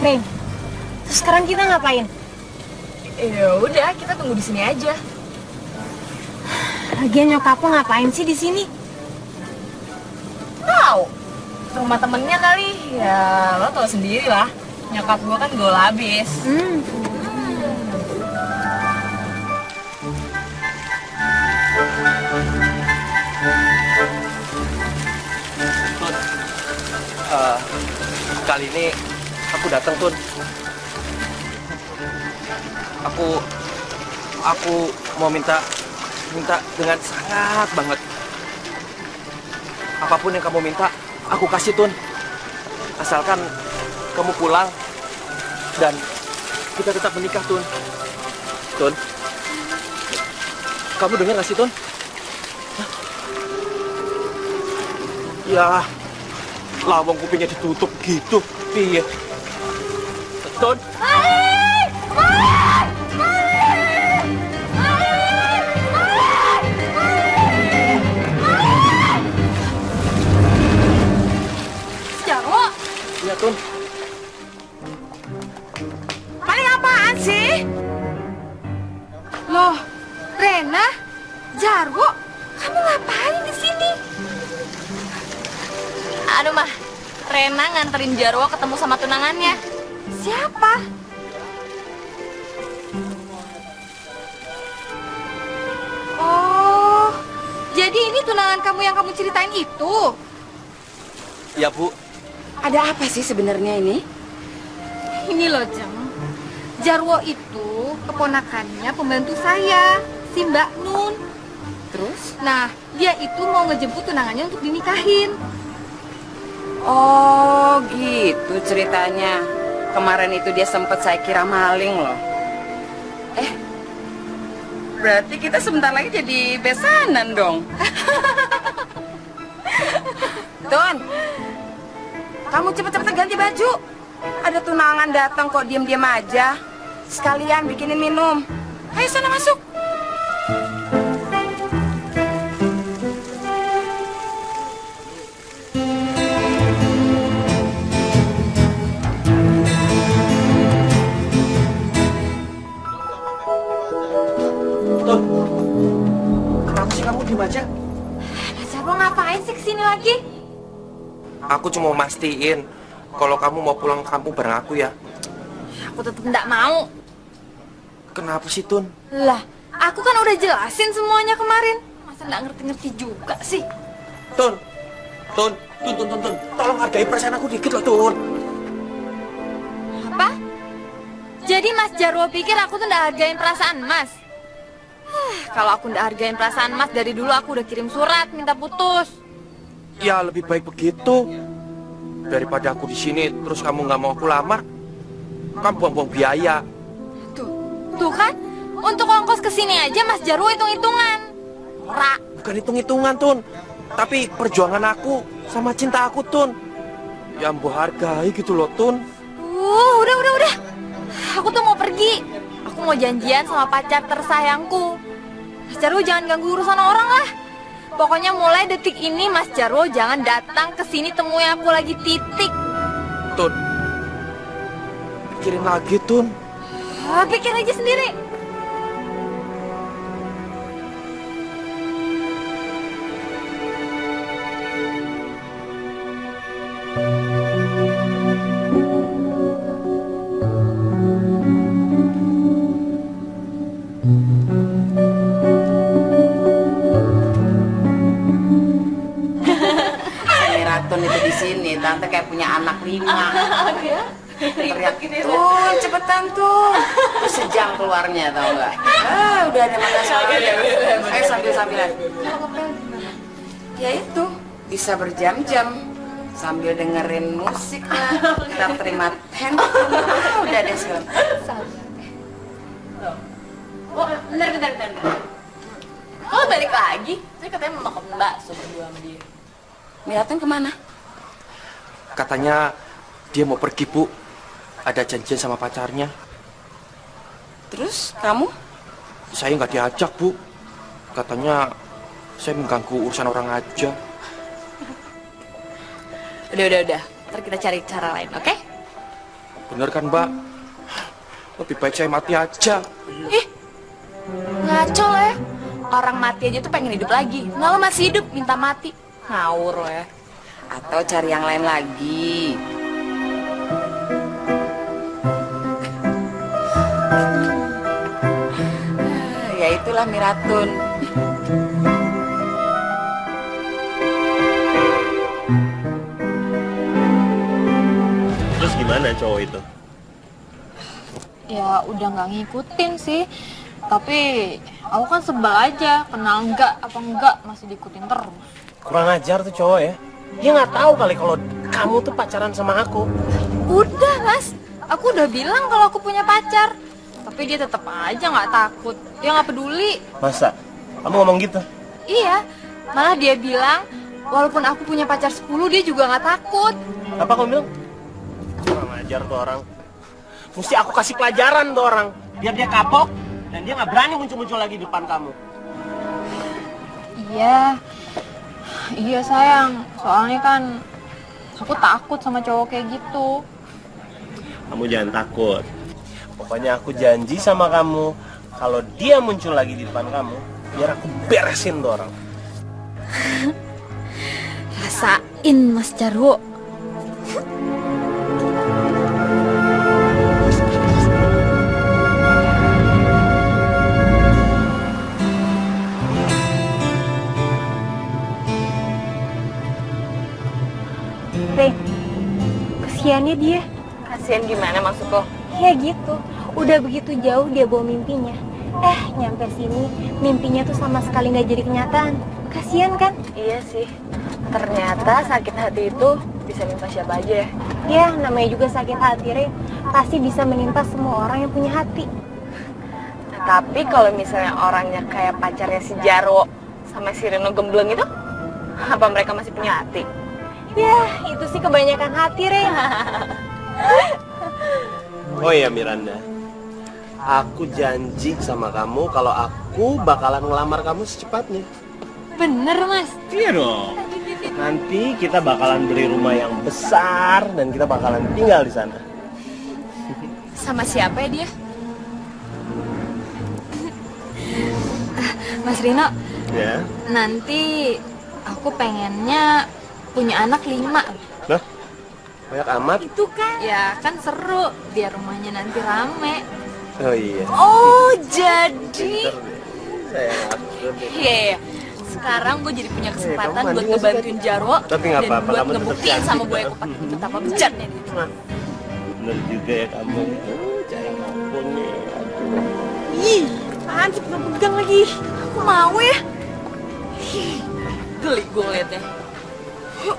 Rin, terus sekarang kita ngapain? Ya udah, kita tunggu di sini aja. Lagian nyokap lo ngapain sih di sini? Tahu, ke rumah temennya kali. Ya lo tau sendiri lah. Nyokap gue kan gaul habis. Tun, kali ini aku datang, Tun. Aku mau minta dengan sangat banget. Apapun yang kamu minta, aku kasih, Tun. Asalkan kamu pulang dan kita tetap menikah, Tun. Tun, kamu dengar gak sih, Tun? Hah? Ya, lawang kupingnya ditutup gitu. Iya. Tun. Jarwo, Iya, Tun. Paling apaan sih? loh, Rena, Jarwo, kamu ngapain di sini? Aduh mah, Rena nganterin Jarwo ketemu sama tunangannya. Siapa? Oh, jadi ini tunangan kamu yang kamu ceritain itu? Ya, Bu. Ada apa sih sebenarnya ini? Ini loh, Jeng. Jarwo itu keponakannya pembantu saya, si Mbak Nun. Terus? Nah, dia itu mau ngejemput tunangannya untuk dinikahin. Oh gitu ceritanya. Kemarin itu dia sempet saya kira maling loh. Berarti kita sebentar lagi jadi besanan dong. Tun, kamu cepet-cepet ganti baju. Ada tunangan datang kok diam-diam aja. Sekalian bikinin minum. Ayo sana masuk. Tun, kenapa sih kamu diem aja? Mas Jarwo ngapain sih kesini lagi? Aku cuma mau mastiin kalau kamu mau pulang ke kampung bareng aku ya. Aku tetap nggak mau. Kenapa sih, Tun? Lah, aku kan udah jelasin semuanya kemarin. Masa nggak ngerti-ngerti juga sih? Tun, Tun, tolong hargai perasaan aku dikit loh, Tun. Apa? Jadi Mas Jarwo pikir aku tuh nggak hargain perasaan Mas? Kalau aku nggak hargain perasaan Mas dari dulu aku udah kirim surat minta putus. Ya lebih baik begitu daripada aku di sini terus kamu nggak mau aku lamar. Kamu buang-buang biaya. Tuh kan, untuk ongkos kesini aja Mas Jarwo hitung-hitungan. Ora. Bukan hitung-hitungan, Tun, tapi perjuangan aku sama cinta aku, Tun. Ya mbok hargai gitu loh, Tun. Udah. Aku tuh mau pergi. Aku mau janjian sama pacar tersayangku. Mas Jarwo jangan ganggu urusan orang lah. Pokoknya mulai detik ini Mas Jarwo jangan datang ke sini temui aku lagi, titik. Tun, pikirin lagi, Tun. Pikir aja sendiri. Ratun itu di sini, tante kayak punya anak 5. Teriak Tun, cepetan Tun. Terus sejam keluarnya tau nggak? Udah ada mana soalnya. Ayo sambil-sambilan. Ya itu, bisa berjam-jam sambil dengerin musik lah. Kita terima handphone. Udah deh sekarang. Oh, bentar. Oh, balik lagi. Saya katanya mau makan bakso berdua sama dia. Miratun kemana? Katanya dia mau pergi, Bu. Ada janjian sama pacarnya. Terus kamu? Saya nggak diajak, Bu. Katanya saya mengganggu urusan orang aja. Udah. Ntar kita cari cara lain, oke? Bener kan, Mbak? Lebih baik saya mati aja. Ih, ngaco lo ya. Orang mati aja tuh pengen hidup lagi. Nah, lo masih hidup, minta mati. Ngawur lo ya. Atau cari yang lain lagi? Ya itulah Miratun. Terus gimana cowok itu? Ya udah nggak ngikutin sih. Tapi aku kan sebel aja, kenal enggak apa enggak masih diikutin terus. Kurang ajar tuh cowok ya. Dia nggak tahu kali kalau kamu tuh pacaran sama aku. Udah Mas, aku udah bilang kalau aku punya pacar. Tapi dia tetap aja nggak takut, dia nggak peduli. Masa? Kamu ngomong gitu? Iya, malah dia bilang walaupun aku punya pacar 10 dia juga nggak takut. Apa kamu bilang? Kurang ajar tuh orang. Mesti aku kasih pelajaran tuh orang. Biar dia kapok dan dia nggak berani muncul-muncul lagi di depan kamu. Iya sayang, soalnya kan aku takut sama cowok kayak gitu. Kamu jangan takut. Pokoknya aku janji sama kamu, kalau dia muncul lagi di depan kamu, biar aku beresin tuh orang. Rasain Mas Jarwo. Kasiannya dia. Kasian gimana maksud lo? Ya gitu, udah begitu jauh dia bawa mimpinya. Nyampe sini mimpinya tuh sama sekali nggak jadi kenyataan. Kasian kan? Iya sih. Ternyata sakit hati itu bisa menimpa siapa aja ya. Ya, namanya juga sakit hati, Re. Pasti bisa menimpa semua orang yang punya hati. Nah, tapi kalau misalnya orangnya kayak pacarnya si Jarwo sama si Reno gembleng itu, apa mereka masih punya hati? Ya, itu sih kebanyakan hati, Re. Oh iya Miranda, aku janji sama kamu kalau aku bakalan ngelamar kamu secepatnya. Bener Mas. Iya dong. Nanti kita bakalan beli rumah yang besar dan kita bakalan tinggal di sana. Sama siapa ya dia? Mas Rino, Ya. nanti aku pengennya punya anak 5. Nah, banyak amat. Itu kan? Ya kan seru, biar rumahnya nanti rame. Oh iya. Oh jadi? Sayang aku. Iya. Sekarang gue jadi punya kesempatan kamu buat mandi nggak sih, ngebantuin Jarwo Tapi nggak dan apa-apa, buat kamu tetap ngebuktiin cantik sama gue kok. aku betapa bejatnya dia. Bener juga ya kamu. Sayang aku nih. Ih, apaan sih pegang lagi? Aku mau ya. Geli gue liatnya. Yuk.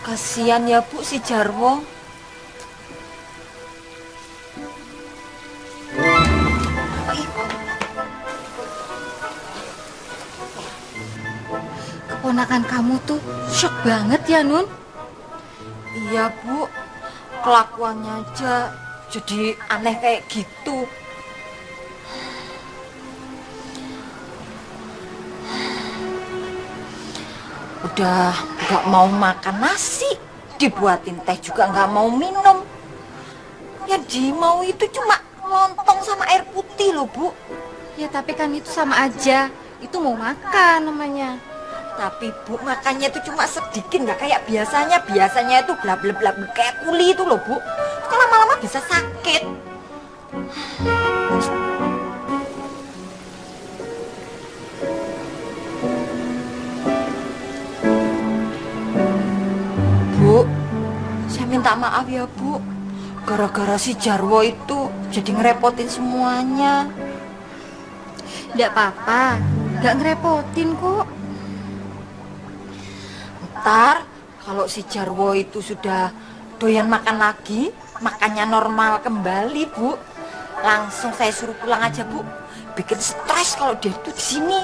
Kasian ya Bu si Jarwo. Keponakan kamu tuh shock banget ya Nun. Iya Bu, kelakuannya aja jadi aneh kayak gitu. Udah gak mau makan nasi, dibuatin teh juga gak mau minum. Yang dia mau itu cuma lontong sama air putih loh Bu. Ya tapi kan itu sama aja, itu mau makan namanya. Tapi Bu, makannya itu cuma sedikit, nggak kayak biasanya. Biasanya itu blab kayak kuli itu loh Bu. Kok lama-lama bisa sakit. Bu, saya minta maaf ya Bu. Gara-gara si Jarwo itu jadi ngerepotin semuanya. Nggak apa-apa, nggak ngerepotin kok. Ntar kalau si Jarwo itu sudah doyan makan lagi, makannya normal kembali, Bu. Langsung saya suruh pulang aja, Bu. Bikin stres kalau dia itu di sini.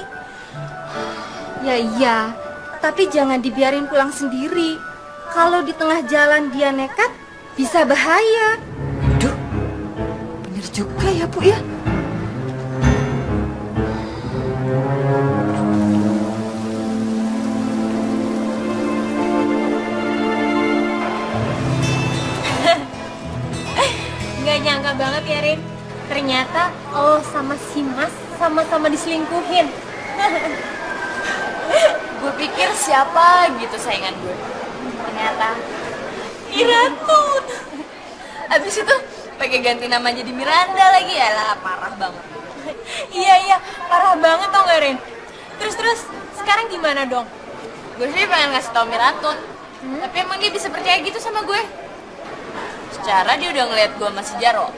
Ya iya, tapi jangan dibiarin pulang sendiri. Kalau di tengah jalan dia nekat, bisa bahaya. Aduh, bener juga ya, Bu ya. Nggak nyangka banget ya, Rin. Ternyata lo sama si Mas sama-sama diselingkuhin. Gue pikir siapa gitu saingan gue. Ternyata Miratun. Abis itu pakai ganti nama jadi Miranda lagi, ya lah, parah banget. Iya, parah banget tau gak, Rin? Terus, sekarang gimana dong? Gue sih pengen ngasih tau Miratun, tapi emang dia bisa percaya gitu sama gue. Secara dia udah ngeliat gue sama si Jaro.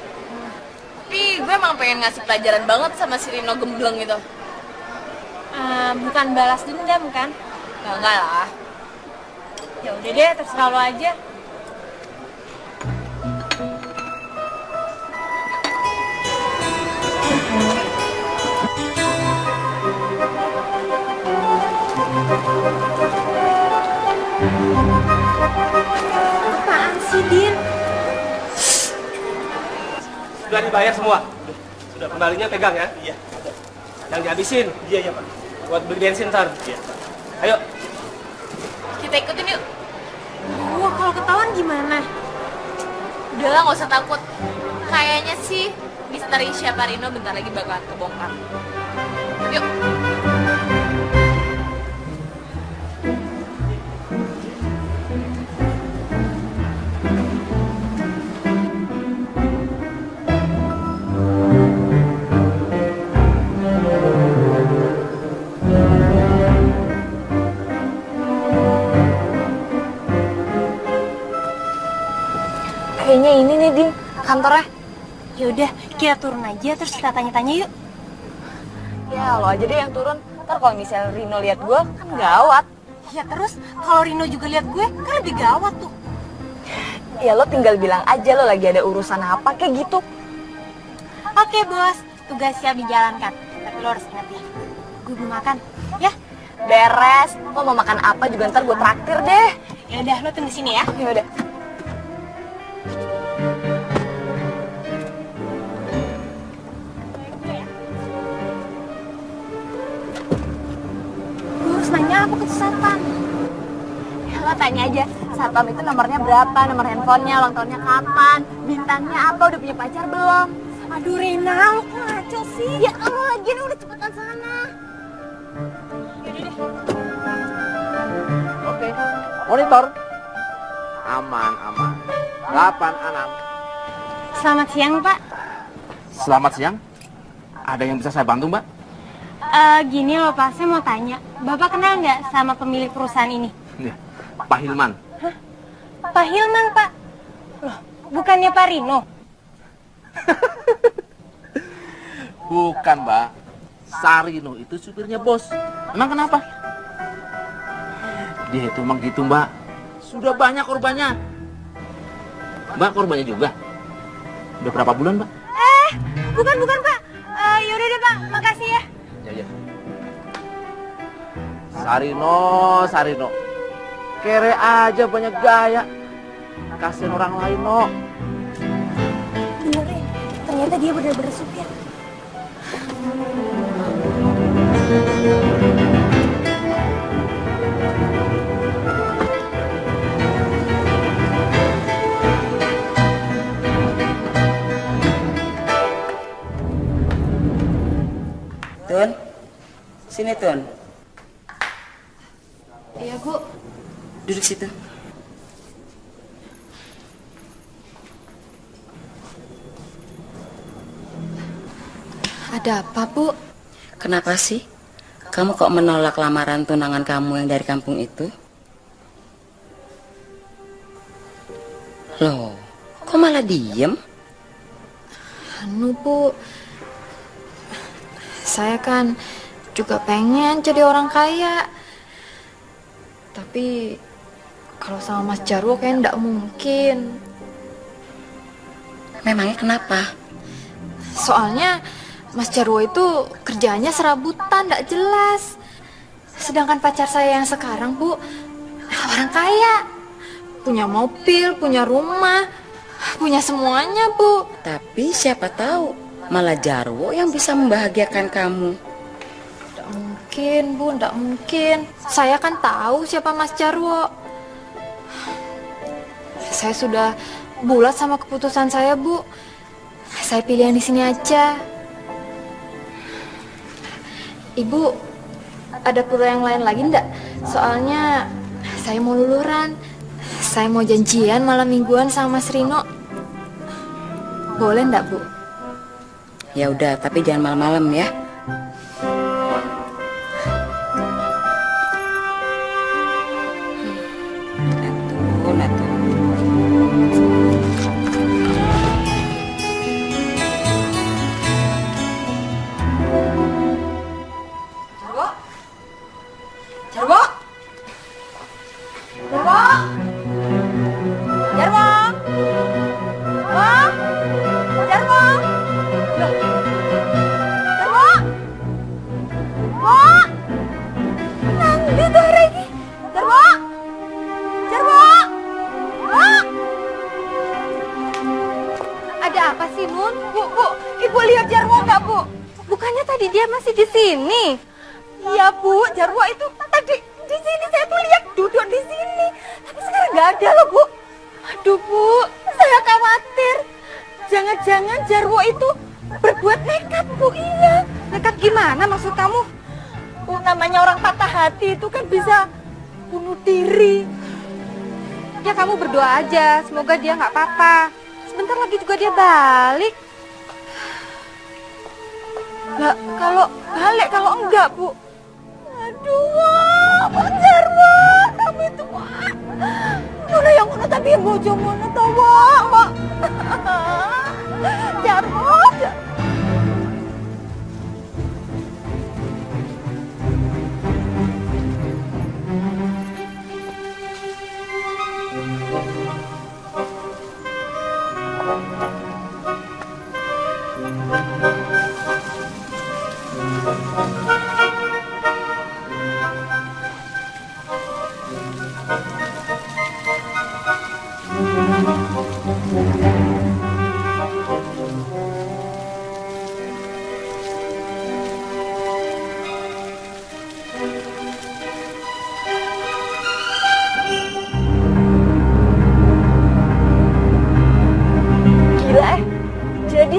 Tapi gue emang pengen ngasih pelajaran banget sama si Rino gembleng gitu. Bukan balas dendam kan? Enggak lah. Ya udah deh, terserah lo aja. Apaan sih, Din? Sudah dibayar semua? Sudah, kembalinya pegang ya? Iya. Yang dihabisin? Iya, Pak. Buat beli bensin ntar? Iya. Ayo. Kita ikutin yuk. Wah, kalau ketahuan gimana? Udahlah, gak usah takut. Kayaknya sih misteri siapa Rino bentar lagi bakalan kebongkar. Yuk. Kayaknya ini nih, Din, kantornya. Yaudah, kita turun aja terus kita tanya-tanya yuk. Ya, lo aja deh yang turun. Ntar kalau misalnya Rino lihat gue, kan gawat. Ya terus, kalau Rino juga lihat gue, kan lebih gawat tuh. Ya lo tinggal bilang aja lo lagi ada urusan apa, kayak gitu. Oke, Bos. Tugas siap dijalankan. Tapi lo harus ingat ya, gue belum makan. Ya? Beres. Lo mau makan apa juga ntar gue traktir deh. Yaudah, lo tunggu sini ya. Yaudah. Gue harus nanya apa ke satpam? Ya, lo tanya aja, satpam itu nomornya berapa, nomor handphonenya, ulang tahunnya kapan, bintangnya apa, udah punya pacar belum. Aduh, Rina, lo kok ngaco sih? Ya lo lagi udah cepetan sana. Yaudah deh. Oke. Monitor. Aman. 86. Selamat siang, Pak. Selamat siang. Ada yang bisa saya bantu, Mbak? Gini loh, Pak. Saya mau tanya. Bapak kenal nggak sama pemilik perusahaan ini? Nih, Pak Hilman. Hah? Pak Hilman, Pak? Loh, bukannya Pak Rino? Bukan, Mbak. Sarino itu supirnya bos. Emang kenapa? Dia itu emang gitu, Mbak. Sudah banyak korbannya. Mbak korbannya juga? Udah berapa bulan, Mbak? Bukan, Pak. Yaudah deh, Pak. Makasih ya. Ya. Sarino. Kere aja banyak gaya. Kasihin orang lain, no. Bener ya, ternyata dia bener-bener supir. Tun, sini Tun. Iya, Bu. Duduk situ. Ada apa, Bu? Kenapa sih? Kamu kok menolak lamaran tunangan kamu yang dari kampung itu? Loh, kok malah diem? Bu, saya kan juga pengen jadi orang kaya. Tapi Kalau sama Mas Jarwo kayak nggak mungkin. Memangnya kenapa? Soalnya Mas Jarwo itu kerjaannya serabutan, nggak jelas. Sedangkan pacar saya yang sekarang, Bu, orang kaya. Punya mobil, punya rumah, punya semuanya, Bu. Tapi siapa tahu malah Jarwo yang bisa membahagiakan kamu. Nggak mungkin, Bu, nggak mungkin. Saya kan tahu siapa Mas Jarwo. Saya sudah bulat sama keputusan saya, Bu. Saya pilih yang di sini aja. Ibu, ada perlu yang lain lagi enggak? Soalnya saya mau luluran. Saya mau janjian malam mingguan sama Mas Rino. Boleh enggak, Bu? Ya udah, tapi jangan malam-malam ya. Ada apa sih, Nun? Bu, Ibu lihat Jarwo nggak, Bu? Bukannya tadi dia masih di sini? Iya, Bu, Jarwo itu tadi di sini, saya tuh lihat duduk di sini. Tapi sekarang nggak ada loh, Bu. Aduh, Bu, saya khawatir. Jangan-jangan Jarwo itu berbuat nekat, Bu. Iya. Nekat gimana maksud kamu? Namanya orang patah hati itu kan bisa bunuh diri. Ya kamu berdoa aja, semoga dia nggak apa-apa. Sebentar lagi juga dia balik. Lah, kalau enggak, Bu. Aduh, Pak Jarwo, kamu itu mana yang mana tapi yang bojo mana tahu, Mak. Jarwo.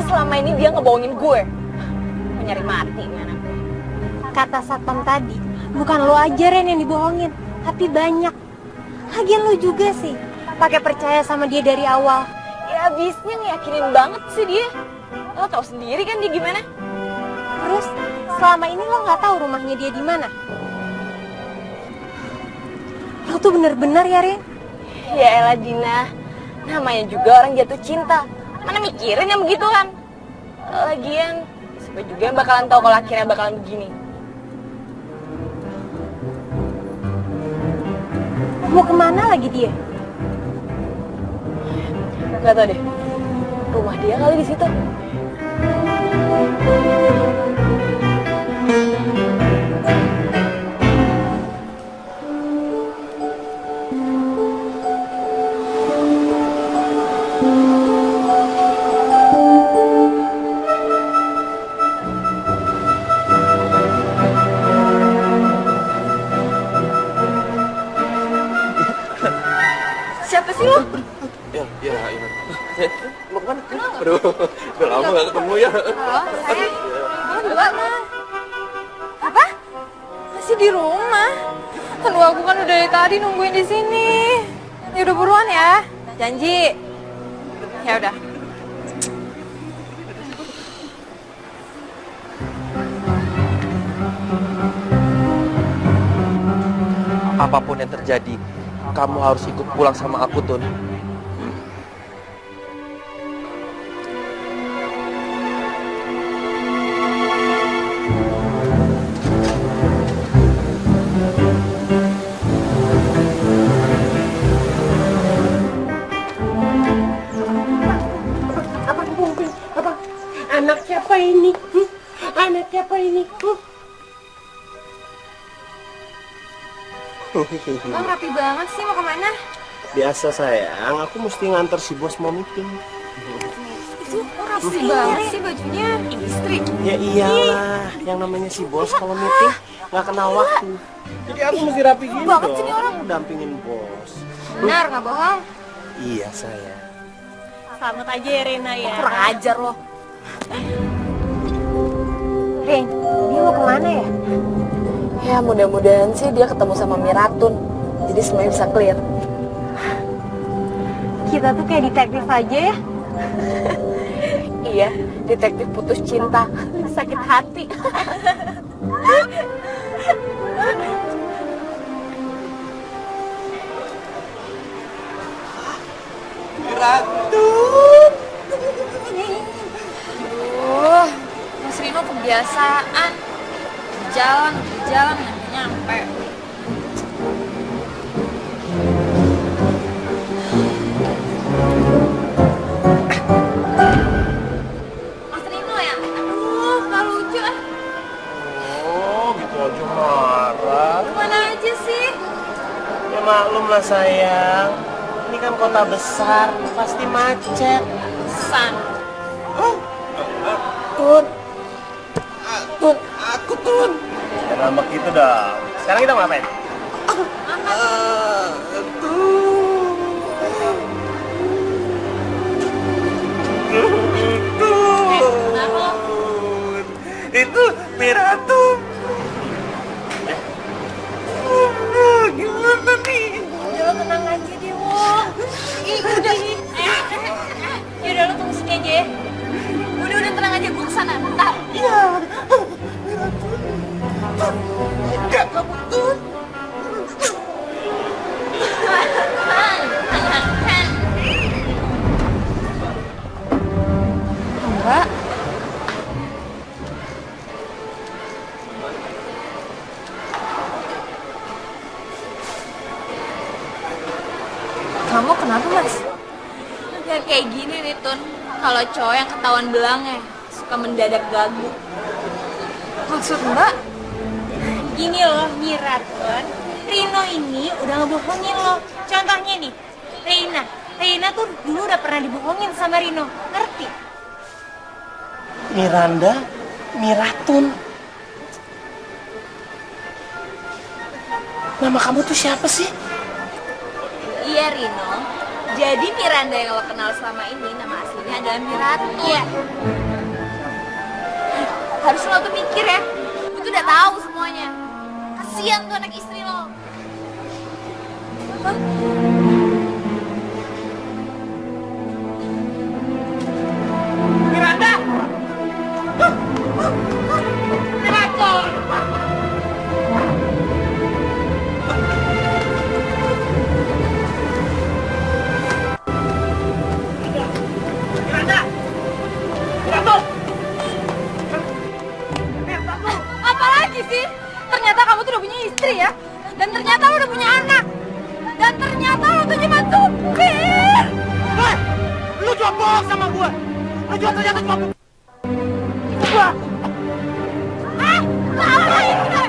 Selama ini dia ngebohongin gue. Menyari mati nih anak. Kata satpam tadi, bukan lo aja Ren yang dibohongin, tapi banyak. Lagian lo juga sih, pakai percaya sama dia dari awal. Ya abisnya ngeyakinin banget sih dia. Lo tau sendiri kan dia gimana. Terus selama ini lo nggak tahu rumahnya dia di mana. Lo tuh bener-bener ya Ren. Ya elah Dina, namanya juga orang jatuh cinta. Mana mikirin yang begituan. Lagian, siapa juga yang bakalan tahu kalau akhirnya bakalan begini. Mau kemana lagi dia? Gak tau deh. Rumah dia kali di situ. Aduh, udah lama gak ketemu ya. Halo, sayang. Kamu dua, Mas. Apa? Masih di rumah? Aduh, aku kan udah dari tadi nungguin di sini. Ya udah buruan ya. Janji. Ya udah. Apapun yang terjadi, kamu harus ikut pulang sama aku, Tun. Bang rapi banget sih, mau kemana? Biasa sayang, aku mesti nganter si bos mau meeting. Itu rapi banget sih bajunya. Istri. Ya iyalah, yang namanya si bos kalau meeting nggak kenal waktu. Jadi aku mesti rapi gini banget dong. sih ini orang. Dampingin bos. Benar, nggak bohong. Iya sayang. Selamat aja ya Rena ya. Kurang ajar loh. Rin, dia mau kemana ya? Ya mudah-mudahan sih dia ketemu sama Miratun. Jadi semuanya bisa clear. Kita tuh kayak detektif aja ya. Iya, detektif putus cinta. Sakit hati. Miratun. Mas Rino kebiasaan. Berjalan, nggak nyampe. Mas Rino ya? Aduh, nggak lucu ah. Oh, gitu aja marah. Kemana aja sih? Ya maklum lah sayang. Ini kan kota besar, pasti macet. San. Tun. Tun, aku Tun. Jangan ngambek gitu dong. Sekarang kita mau ngapain? Itu Miratun. Gimana nih? Udah lo tenang aja deh, Wo. Udah. Yaudah lo tunggu sini aja ya. Udah tenang aja, gue kesana, bentar. Iya. Enggak, kamu Tun. Mbak. Kamu kenapa, Mas? Jangan kayak gini nih Tun. Kalau cowok yang ketahuan belangnya suka mendadak gagu. Maksud Mbak? Gini loh, Miratun. Rino ini udah ngebohongin lo. Contohnya nih, Reina tuh dulu udah pernah dibohongin sama Rino. Ngerti? Miranda, Miratun. Nama kamu tuh siapa sih? Iya Rino. Jadi Miranda yang lo kenal selama ini nama aslinya adalah Miratun. Iya. Harus lo tuh mikir ya. Gue tuh udah tahu semuanya. Kasian tuh anak istri lo. Hah? Miranda. Miratun. Apalagi sih? Ternyata kamu tuh udah punya istri ya? Dan ternyata lo udah punya anak. Dan ternyata lo tuh cuma supir. Hei, lu cuma bohong sama gua. Lu juga ternyata cuma gua. Ngapain udah?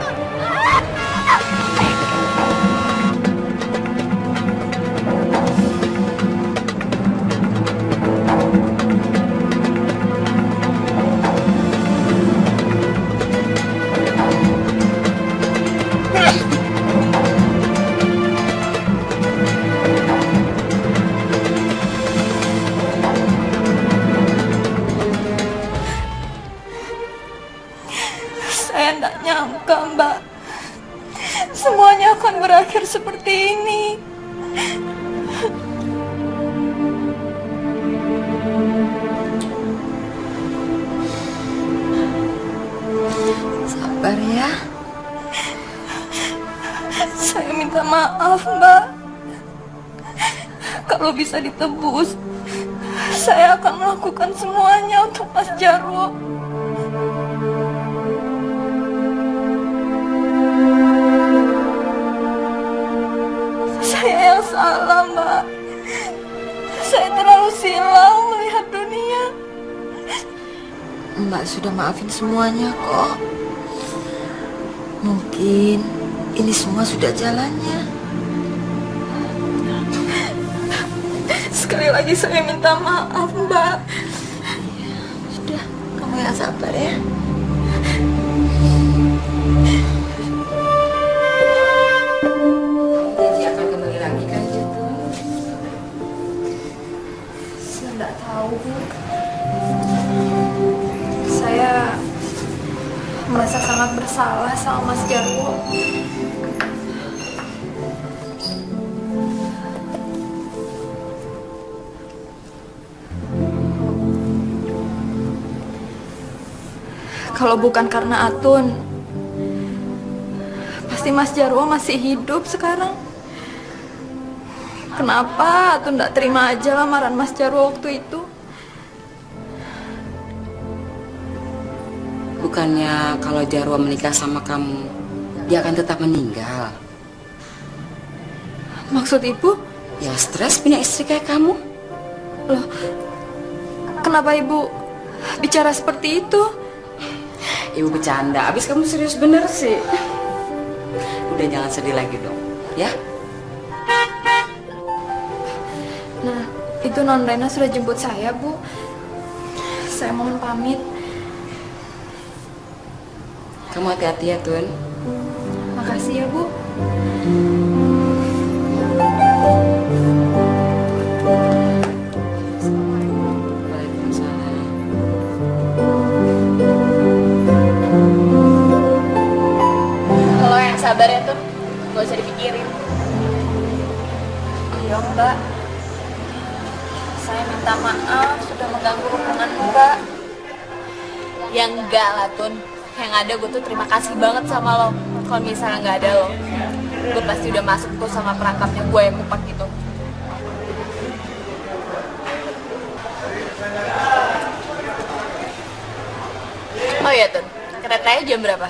Saya nggak nyangka, Mbak. Semuanya akan berakhir seperti ini. Sabar ya. Saya minta maaf, Mbak. Kalau bisa ditebus, saya akan melakukan semuanya untuk Mas Jarwo. Saya yang salah, Mbak. Saya terlalu silau melihat dunia. Mbak sudah maafin semuanya kok. Mungkin ini semua sudah jalannya. Sekali lagi saya minta maaf, Mbak. Sudah, kamu yang sabar ya. Janji akan kembali lagi kan, Jatuh? Saya nggak tahu, Bu. Saya merasa sangat bersalah sama Mas Jarwo. Kalau bukan karena Atun, pasti Mas Jarwo masih hidup sekarang. Kenapa Atun nggak terima aja lamaran Mas Jarwo waktu itu? Bukannya kalau Jarwo menikah sama kamu, dia akan tetap meninggal? Maksud Ibu? Ya stres punya istri kayak kamu. Loh, kenapa Ibu bicara seperti itu? Ibu bercanda, abis kamu serius bener sih. Udah jangan sedih lagi dong, ya? Nah, itu Non Rena sudah jemput saya, Bu. Saya mohon pamit. Kamu hati-hati ya, Tun. Makasih ya, Bu. Kalau yang sabar ya tuh, gak usah dipikirin. Iya, Mbak. Saya minta maaf sudah mengganggu hubungan Mbak. Ya enggak lah, Tun. Yang ada gue tuh terima kasih banget sama lo. Kalau misalnya nggak ada lo, gue pasti udah masuk tuh sama perangkapnya gue yang kupak gitu. Oh iya, Tun. Keretanya jam berapa?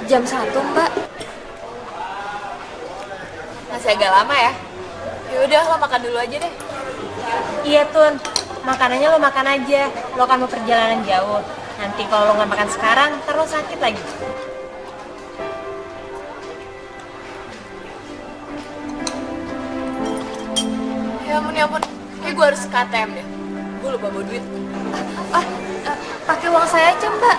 Jam 1, Mbak. Masih agak lama ya? Ya udah, lo makan dulu aja deh. Iya Tun, makanannya lo makan aja. Lo kan mau perjalanan jauh. Nanti kalau lo nggak makan sekarang, ntar lo sakit lagi. Ya ampun. Kayak gue harus ke ATM deh. Gue lupa bawa duit. Pakai uang saya aja, Mbak.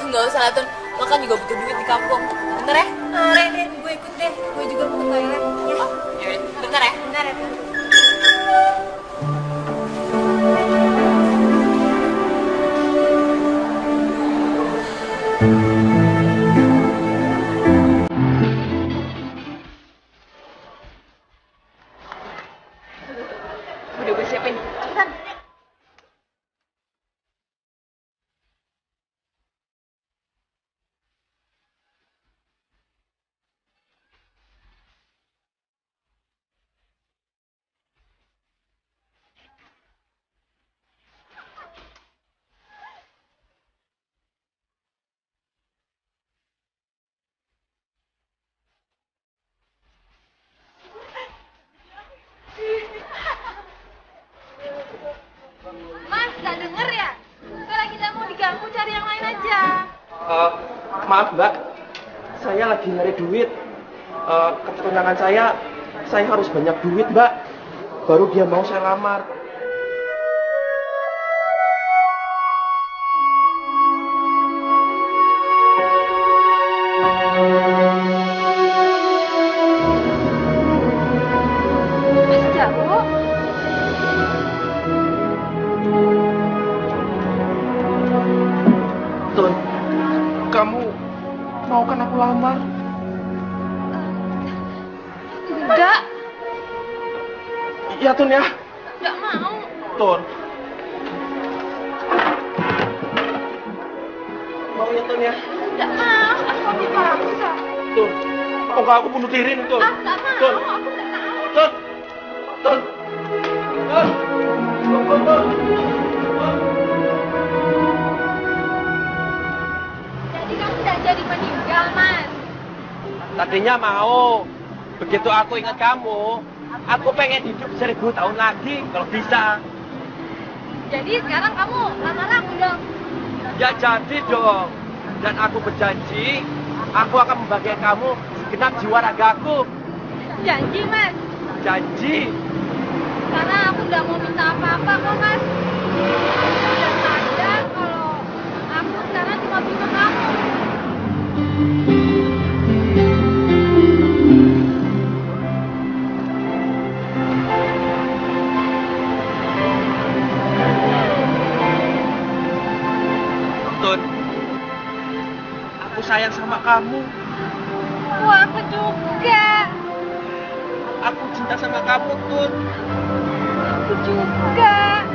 Nggak usah lah, Tun. Lo kan juga butuh duit di kampung. Bener ya? Ren, gue ikut deh. Gue juga mau ke toilet. Ya. Oh, yaudah. Bentar ya? Benar ya Tun? Udah gue siapin. Cepetan. Mas, nggak denger ya? Kalau kita mau diganggu, cari yang lain aja. Maaf Mbak, saya lagi nyari duit. Ketunangan saya harus banyak duit Mbak. Baru dia mau saya lamar. Mas Jarwo? Tun, kamu mau kan aku lamar? Enggak, Iya Tun ya. enggak mau. Tun. Mau ya Tun ya? Enggak mau, aku dipaksa. Tun. Oh enggak, aku bunuh diri nih Tun. Enggak mau, Tun. aku enggak mau. Tun. Tun. Tun. Tun. Tun. Jadi kamu udah jadi meninggal, Mas. Tadinya mau. Begitu aku ingat kamu, aku pengen hidup 1000 tahun lagi kalau bisa. Jadi sekarang kamu lamar aku dong. Ya jadi dong. Dan aku berjanji, aku akan membagikan kamu segenap jiwa ragaku. Janji, Mas. Janji. Karena aku nggak mau minta apa-apa kok, Mas. Dan sadar kalau aku sekarang cuma butuh kamu. Tun, aku sayang sama kamu. Wah, aku juga. Aku cinta sama kamu, Tun. Aku juga.